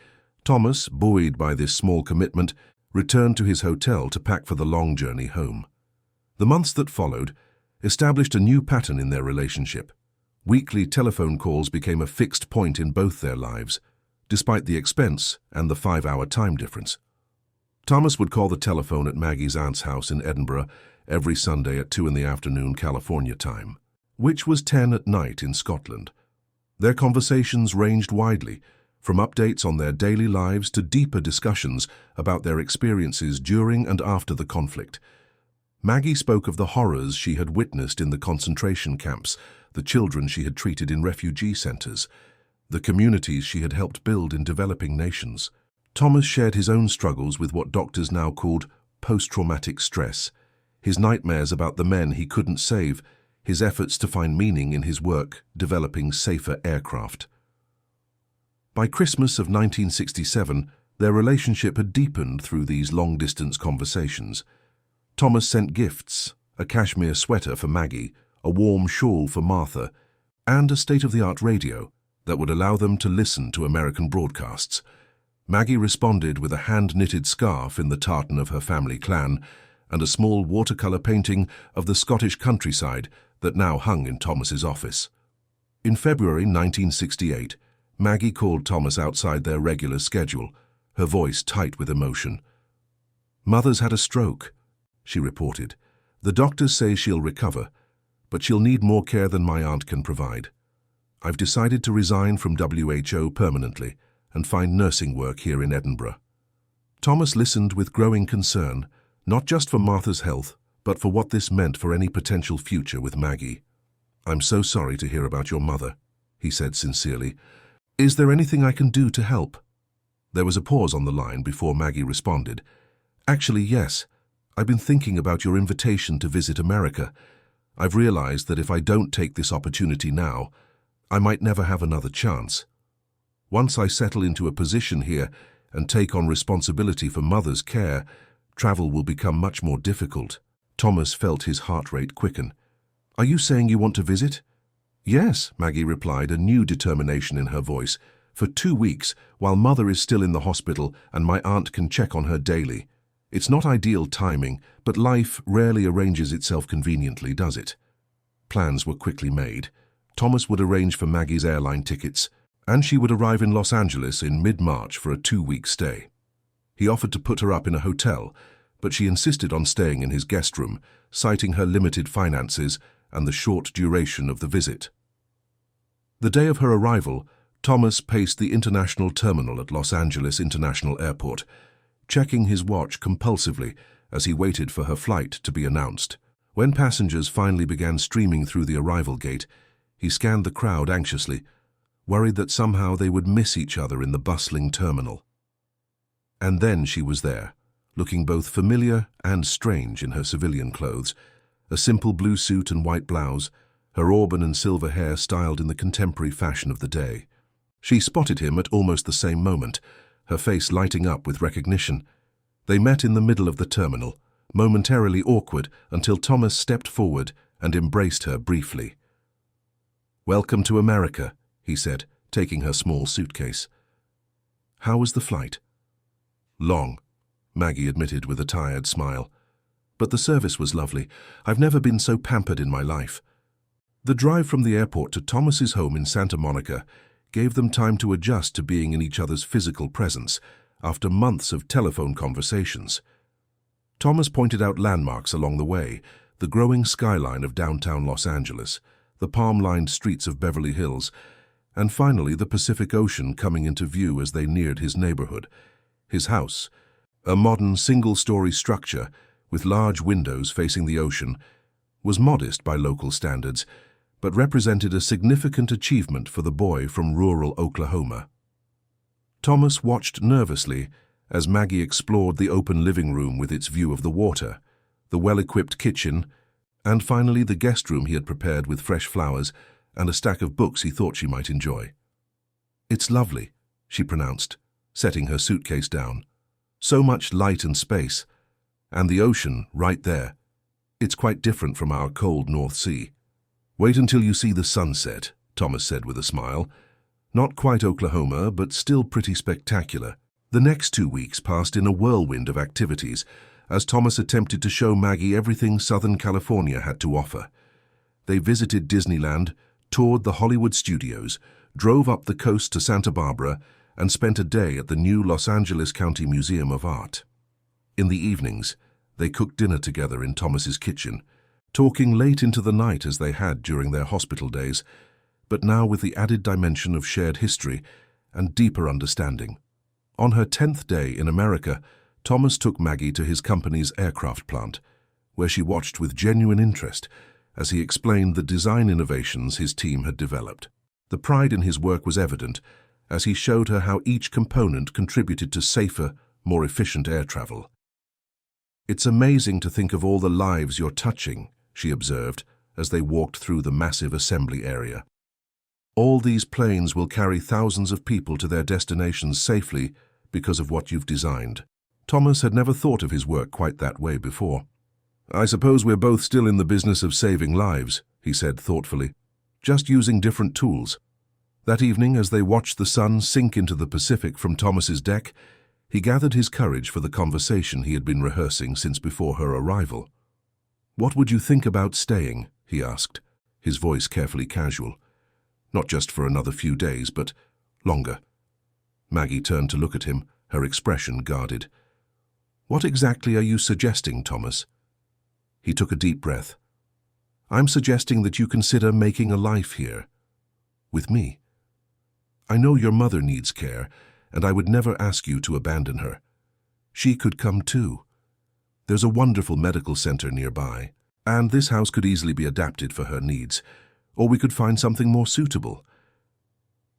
Thomas, buoyed by this small commitment, returned to his hotel to pack for the long journey home. The months that followed established a new pattern in their relationship. Weekly telephone calls became a fixed point in both their lives, despite the expense and the 5-hour time difference. Thomas would call the telephone at Maggie's aunt's house in Edinburgh every Sunday at 2 in the afternoon California time, which was 10 at night in Scotland. Their conversations ranged widely, from updates on their daily lives to deeper discussions about their experiences during and after the conflict. Maggie spoke of the horrors she had witnessed in the concentration camps, the children she had treated in refugee centers, the communities she had helped build in developing nations. Thomas shared his own struggles with what doctors now called post-traumatic stress, his nightmares about the men he couldn't save, his efforts to find meaning in his work developing safer aircraft. By Christmas of 1967, their relationship had deepened through these long-distance conversations. Thomas sent gifts, a cashmere sweater for Maggie, a warm shawl for Martha, and a state-of-the-art radio that would allow them to listen to American broadcasts. Maggie responded with a hand-knitted scarf in the tartan of her family clan and a small watercolor painting of the Scottish countryside that now hung in Thomas's office. In February 1968, Maggie called Thomas outside their regular schedule, her voice tight with emotion. "Mother's had a stroke," she reported. "The doctors say she'll recover, but she'll need more care than my aunt can provide. I've decided to resign from WHO permanently and find nursing work here in Edinburgh." Thomas listened with growing concern, not just for Martha's health, but for what this meant for any potential future with Maggie. "I'm so sorry to hear about your mother," he said sincerely. "Is there anything I can do to help?" There was a pause on the line before Maggie responded. "Actually, yes. I've been thinking about your invitation to visit America. I've realized that if I don't take this opportunity now, I might never have another chance. Once I settle into a position here and take on responsibility for Mother's care, travel will become much more difficult." Thomas felt his heart rate quicken. "Are you saying you want to visit?" "Yes," Maggie replied, a new determination in her voice. "For 2 weeks, while Mother is still in the hospital and my aunt can check on her daily. It's not ideal timing, but life rarely arranges itself conveniently, does it?" Plans were quickly made. Thomas would arrange for Maggie's airline tickets, and she would arrive in Los Angeles in mid-March for a 2-week stay. He offered to put her up in a hotel, but she insisted on staying in his guest room, citing her limited finances and the short duration of the visit. The day of her arrival, Thomas paced the international terminal at Los Angeles International Airport, checking his watch compulsively as he waited for her flight to be announced. When passengers finally began streaming through the arrival gate, he scanned the crowd anxiously, worried that somehow they would miss each other in the bustling terminal. And then she was there, looking both familiar and strange in her civilian clothes, a simple blue suit and white blouse, her auburn and silver hair styled in the contemporary fashion of the day. She spotted him at almost the same moment, her face lighting up with recognition. They met in the middle of the terminal, momentarily awkward until Thomas stepped forward and embraced her briefly. "Welcome to America," he said, taking her small suitcase. "How was the flight?" "Long," Maggie admitted with a tired smile. "But the service was lovely. I've never been so pampered in my life." The drive from the airport to Thomas's home in Santa Monica gave them time to adjust to being in each other's physical presence after months of telephone conversations. Thomas pointed out landmarks along the way, the growing skyline of downtown Los Angeles, the palm-lined streets of Beverly Hills, and finally the Pacific Ocean coming into view as they neared his neighborhood. His house, a modern single-story structure with large windows facing the ocean, was modest by local standards, but represented a significant achievement for the boy from rural Oklahoma. Thomas watched nervously as Maggie explored the open living room with its view of the water, the well-equipped kitchen, and finally the guest room he had prepared with fresh flowers and a stack of books he thought she might enjoy. "It's lovely," she pronounced, setting her suitcase down. "So much light and space, and the ocean right there. It's quite different from our cold North Sea." "Wait until you see the sunset," Thomas said with a smile. "Not quite Oklahoma, but still pretty spectacular." The next 2 weeks passed in a whirlwind of activities as Thomas attempted to show Maggie everything Southern California had to offer. They visited Disneyland, toured the Hollywood studios, drove up the coast to Santa Barbara, and spent a day at the new Los Angeles County Museum of Art. In the evenings, they cooked dinner together in Thomas's kitchen, talking late into the night as they had during their hospital days, but now with the added dimension of shared history and deeper understanding. On her 10th day in America, Thomas took Maggie to his company's aircraft plant, where she watched with genuine interest as he explained the design innovations his team had developed. The pride in his work was evident as he showed her how each component contributed to safer, more efficient air travel. "It's amazing to think of all the lives you're touching," she observed, as they walked through the massive assembly area. "All these planes will carry thousands of people to their destinations safely because of what you've designed." Thomas had never thought of his work quite that way before. "I suppose we're both still in the business of saving lives," he said thoughtfully, "just using different tools." That evening, as they watched the sun sink into the Pacific from Thomas's deck, he gathered his courage for the conversation he had been rehearsing since before her arrival. "What would you think about staying?" he asked, his voice carefully casual. "Not just for another few days, but longer." Maggie turned to look at him, her expression guarded. "What exactly are you suggesting, Thomas?" He took a deep breath. "I'm suggesting that you consider making a life here. With me. I know your mother needs care, and I would never ask you to abandon her. She could come too. There's a wonderful medical center nearby, and this house could easily be adapted for her needs, or we could find something more suitable."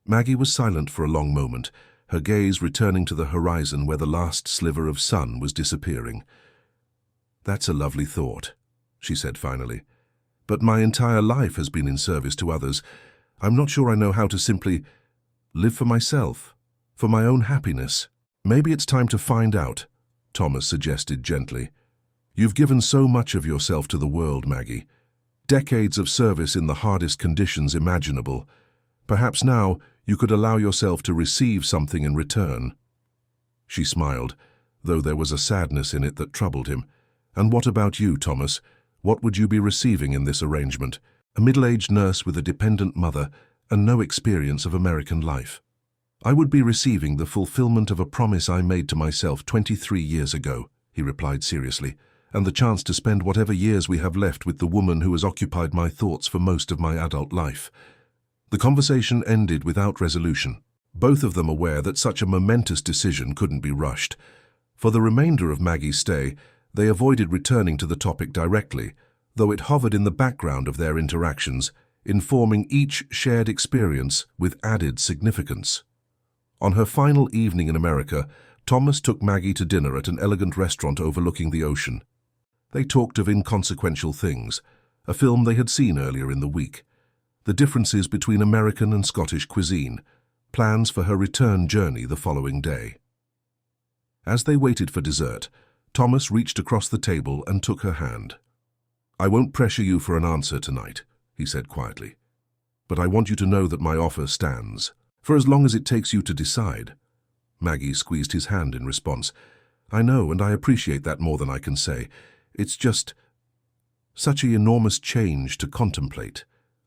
Maggie was silent for a long moment, her gaze returning to the horizon where the last sliver of sun was disappearing. "That's a lovely thought," she said finally. "But my entire life has been in service to others. I'm not sure I know how to simply live for myself, for my own happiness." "Maybe it's time to find out," Thomas suggested gently. "You've given so much of yourself to the world, Maggie. Decades of service in the hardest conditions imaginable. Perhaps now you could allow yourself to receive something in return." She smiled, though there was a sadness in it that troubled him. "And what about you, Thomas? What would you be receiving in this arrangement? A middle-aged nurse with a dependent mother and no experience of American life." "I would be receiving the fulfillment of a promise I made to myself 23 years ago," he replied seriously, "and the chance to spend whatever years we have left with the woman who has occupied my thoughts for most of my adult life." The conversation ended without resolution, both of them aware that such a momentous decision couldn't be rushed. For the remainder of Maggie's stay, they avoided returning to the topic directly, though it hovered in the background of their interactions, informing each shared experience with added significance. On her final evening in America, Thomas took Maggie to dinner at an elegant restaurant overlooking the ocean. They talked of inconsequential things, a film they had seen earlier in the week, the differences between American and Scottish cuisine, plans for her return journey the following day. As they waited for dessert, Thomas reached across the table and took her hand. "I won't pressure you for an answer tonight," he said quietly, "but I want you to know that my offer stands, for as long as it takes you to decide." Maggie squeezed his hand in response. "I know, and I appreciate that more than I can say. It's just such an enormous change to contemplate.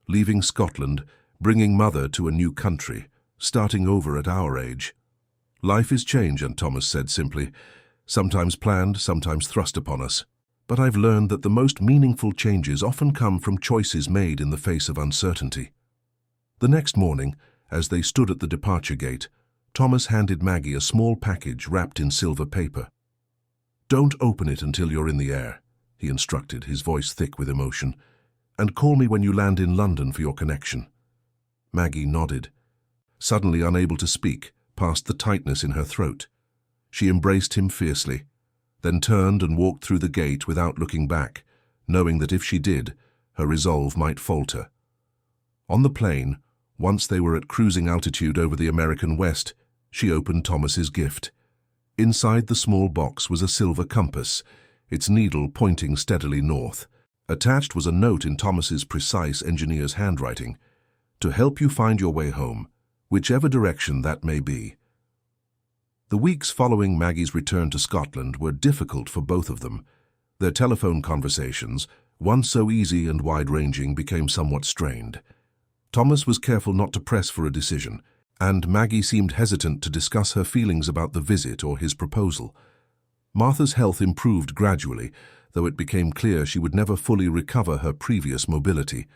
Leaving Scotland, bringing Mother to a new country, starting over at our age." "Life is change," and Thomas said simply, "sometimes planned, sometimes thrust upon us. But I've learned that the most meaningful changes often come from choices made in the face of uncertainty." The next morning, as they stood at the departure gate, Thomas handed Maggie a small package wrapped in silver paper. "Don't open it until you're in the air," he instructed, his voice thick with emotion, "and call me when you land in London for your connection." Maggie nodded, suddenly unable to speak, past the tightness in her throat. She embraced him fiercely, then turned and walked through the gate without looking back, knowing that if she did, her resolve might falter. On the plane, once they were at cruising altitude over the American West, she opened Thomas's gift. Inside the small box was a silver compass, its needle pointing steadily north. Attached was a note in Thomas's precise engineer's handwriting, "To help you find your way home, whichever direction that may be." The weeks following Maggie's return to Scotland were difficult for both of them. Their telephone conversations, once so easy and wide-ranging, became somewhat strained. Thomas was careful not to press for a decision, and Maggie seemed hesitant to discuss her feelings about the visit or his proposal. Martha's health improved gradually, though it became clear she would never fully recover her previous mobility.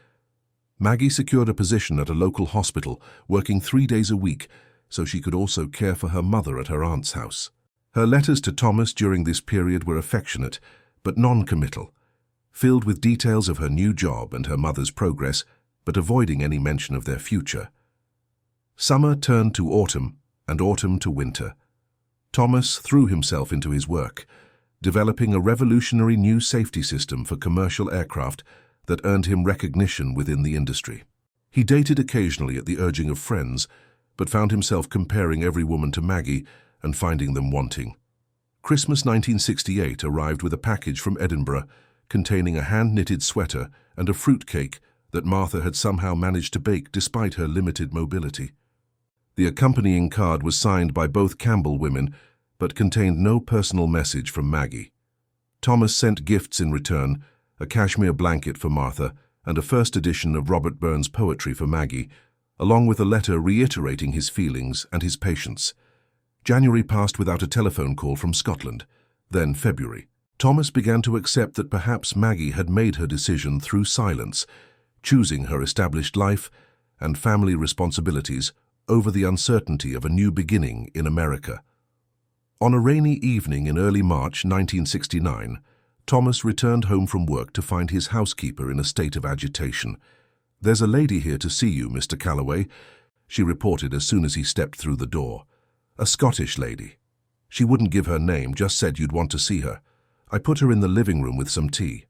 Maggie secured a position at a local hospital, working 3 days a week, so she could also care for her mother at her aunt's house. Her letters to Thomas during this period were affectionate, but non-committal, filled with details of her new job and her mother's progress, but avoiding any mention of their future. Summer turned to autumn, and autumn to winter. Thomas threw himself into his work, developing a revolutionary new safety system for commercial aircraft that earned him recognition within the industry. He dated occasionally at the urging of friends, but found himself comparing every woman to Maggie and finding them wanting. Christmas 1968 arrived with a package from Edinburgh containing a hand-knitted sweater and a fruitcake that Martha had somehow managed to bake despite her limited mobility. The accompanying card was signed by both Campbell women, but contained no personal message from Maggie. Thomas sent gifts in return, a cashmere blanket for Martha and a first edition of Robert Burns' poetry for Maggie, along with a letter reiterating his feelings and his patience. January passed without a telephone call from Scotland. Then February. Thomas began to accept that perhaps Maggie had made her decision through silence, choosing her established life and family responsibilities over the uncertainty of a new beginning in America. On a rainy evening in early March 1969, Thomas returned home from work to find his housekeeper in a state of agitation. "There's a lady here to see you, Mr. Calloway," she reported as soon as he stepped through the door. "A Scottish lady. She wouldn't give her name, just said you'd want to see her. I put her in the living room with some tea."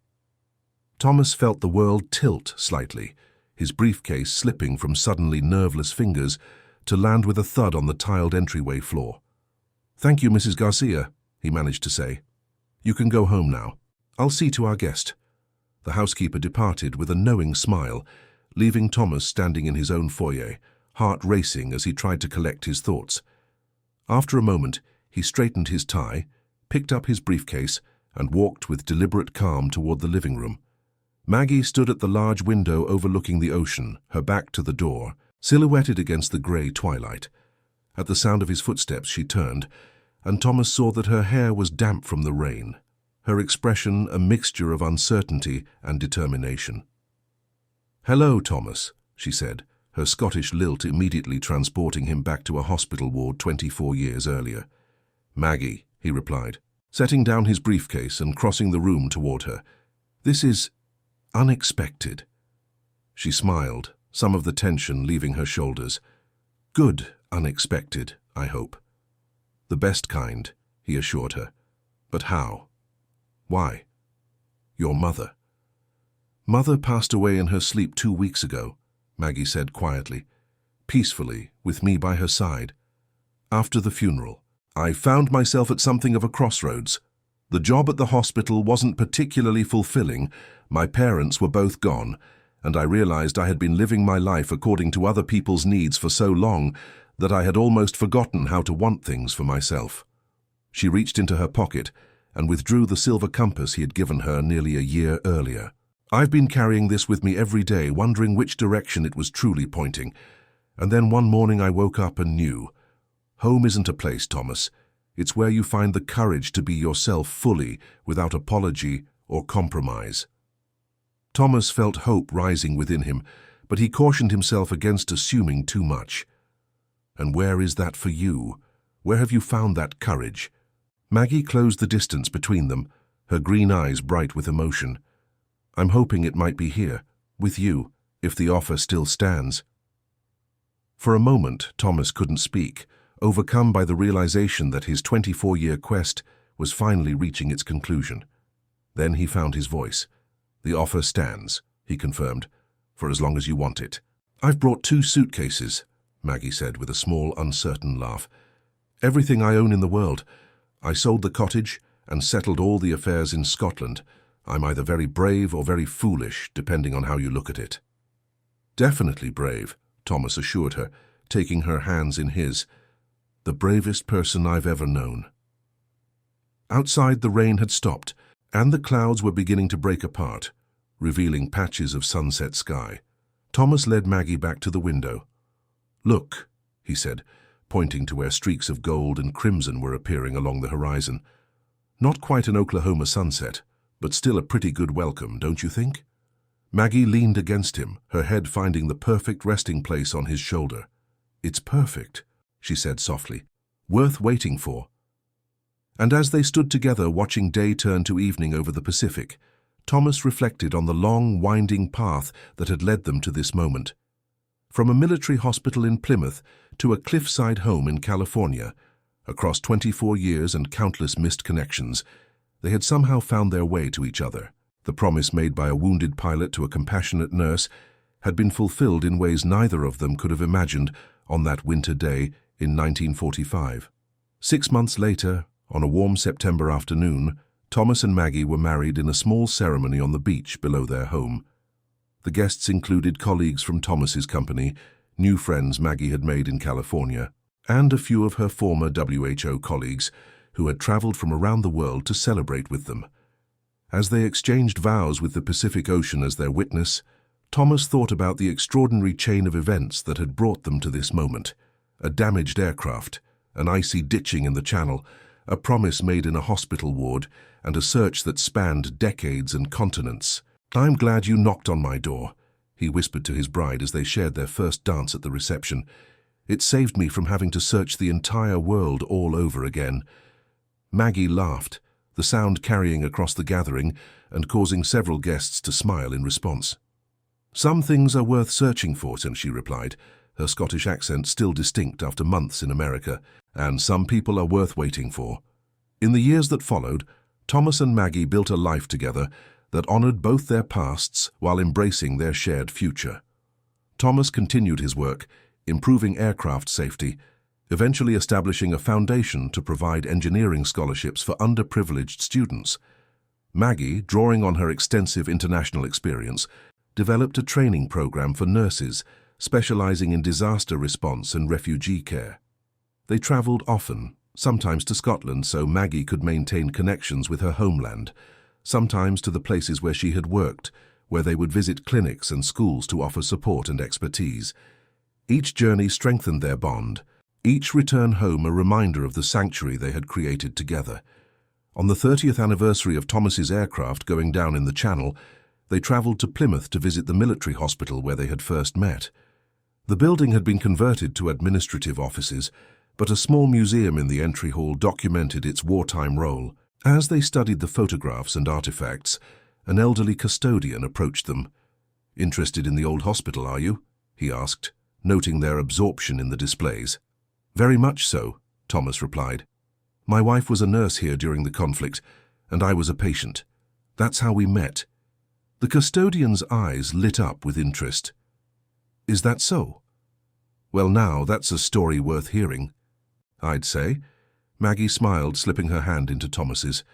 Thomas felt the world tilt slightly, his briefcase slipping from suddenly nerveless fingers to land with a thud on the tiled entryway floor. "Thank you, Mrs. Garcia," he managed to say. "You can go home now. I'll see to our guest." The housekeeper departed with a knowing smile, leaving Thomas standing in his own foyer, heart racing as he tried to collect his thoughts. After a moment, he straightened his tie, picked up his briefcase, and walked with deliberate calm toward the living room. Maggie stood at the large window overlooking the ocean, her back to the door, silhouetted against the grey twilight. At the sound of his footsteps, she turned, and Thomas saw that her hair was damp from the rain, her expression a mixture of uncertainty and determination. "Hello, Thomas," she said, her Scottish lilt immediately transporting him back to a hospital ward 24 years earlier. "Maggie," he replied, setting down his briefcase and crossing the room toward her. "This is unexpected." She smiled, some of the tension leaving her shoulders. "Good unexpected, I hope." "The best kind," he assured her. "But how? Why?" "Your mother." "Mother passed away in her sleep 2 weeks ago," Maggie said quietly, peacefully, with me by her side. "After the funeral, I found myself at something of a crossroads. The job at the hospital wasn't particularly fulfilling, my parents were both gone, and I realized I had been living my life according to other people's needs for so long that I had almost forgotten how to want things for myself." She reached into her pocket and withdrew the silver compass he had given her nearly a year earlier. "I've been carrying this with me every day, wondering which direction it was truly pointing. And then one morning I woke up and knew. Home isn't a place, Thomas. It's where you find the courage to be yourself fully, without apology or compromise." Thomas felt hope rising within him, but he cautioned himself against assuming too much. "And where is that for you? Where have you found that courage?" Maggie closed the distance between them, her green eyes bright with emotion. "I'm hoping it might be here, with you, if the offer still stands." For a moment, Thomas couldn't speak, overcome by the realization that his 24-year quest was finally reaching its conclusion. Then he found his voice. "The offer stands," he confirmed, "for as long as you want it." "I've brought 2 suitcases," Maggie said with a small, uncertain laugh. "Everything I own in the world. I sold the cottage and settled all the affairs in Scotland. I'm either very brave or very foolish, depending on how you look at it." "Definitely brave," Thomas assured her, taking her hands in his. "The bravest person I've ever known." Outside, the rain had stopped, and the clouds were beginning to break apart, revealing patches of sunset sky. Thomas led Maggie back to the window. "Look," he said, pointing to where streaks of gold and crimson were appearing along the horizon. "Not quite an Oklahoma sunset, but still a pretty good welcome, don't you think?" Maggie leaned against him, her head finding the perfect resting place on his shoulder. "It's perfect," she said softly. "Worth waiting for." And as they stood together watching day turn to evening over the Pacific, Thomas reflected on the long, winding path that had led them to this moment. From a military hospital in Plymouth to a cliffside home in California, across 24 years and countless missed connections, they had somehow found their way to each other. The promise made by a wounded pilot to a compassionate nurse had been fulfilled in ways neither of them could have imagined on that winter day in 1945. 6 months later, on a warm September afternoon, Thomas and Maggie were married in a small ceremony on the beach below their home. The guests included colleagues from Thomas's company, new friends Maggie had made in California, and a few of her former WHO colleagues who had traveled from around the world to celebrate with them. As they exchanged vows with the Pacific Ocean as their witness, Thomas thought about the extraordinary chain of events that had brought them to this moment. A damaged aircraft, an icy ditching in the channel, a promise made in a hospital ward, and a search that spanned decades and continents. "I'm glad you knocked on my door," he whispered to his bride as they shared their first dance at the reception. "It saved me from having to search the entire world all over again." Maggie laughed, the sound carrying across the gathering and causing several guests to smile in response. "Some things are worth searching for," she replied, her Scottish accent still distinct after months in America, "and some people are worth waiting for." In the years that followed, Thomas and Maggie built a life together that honored both their pasts while embracing their shared future. Thomas continued his work, improving aircraft safety, eventually establishing a foundation to provide engineering scholarships for underprivileged students. Maggie, drawing on her extensive international experience, developed a training program for nurses, specializing in disaster response and refugee care. They traveled often, sometimes to Scotland so Maggie could maintain connections with her homeland, sometimes to the places where she had worked, where they would visit clinics and schools to offer support and expertise. Each journey strengthened their bond, each return home a reminder of the sanctuary they had created together. On the 30th anniversary of Thomas's aircraft going down in the Channel, they traveled to Plymouth to visit the military hospital where they had first met. The building had been converted to administrative offices, but a small museum in the entry hall documented its wartime role. As they studied the photographs and artifacts, an elderly custodian approached them. "Interested in the old hospital, are you?" he asked, noting their absorption in the displays. "Very much so," Thomas replied. "My wife was a nurse here during the conflict, and I was a patient. That's how we met." The custodian's eyes lit up with interest. "Is that so? Well, now, that's a story worth hearing." "I'd say." Maggie smiled, slipping her hand into Thomas's.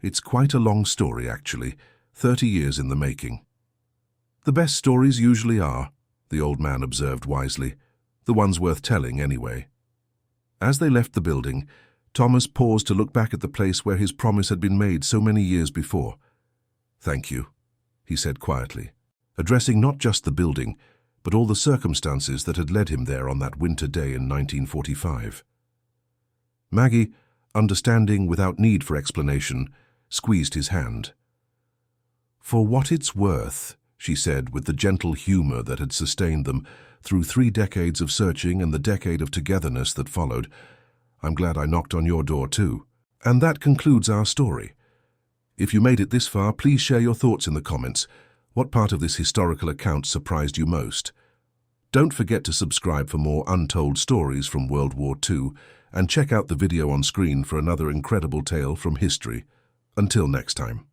"It's quite a long story, actually, 30 years in the making." "The best stories usually are," the old man observed wisely. "The ones worth telling, anyway." As they left the building, Thomas paused to look back at the place where his promise had been made so many years before. "Thank you," he said quietly, addressing not just the building, but all the circumstances that had led him there on that winter day in 1945. Maggie, understanding without need for explanation, squeezed his hand. "For what it's worth," she said with the gentle humor that had sustained them through 3 decades of searching and the decade of togetherness that followed, "I'm glad I knocked on your door too." And that concludes our story. If you made it this far, please share your thoughts in the comments. What part of this historical account surprised you most? Don't forget to subscribe for more untold stories from World War II, and check out the video on screen for another incredible tale from history. Until next time.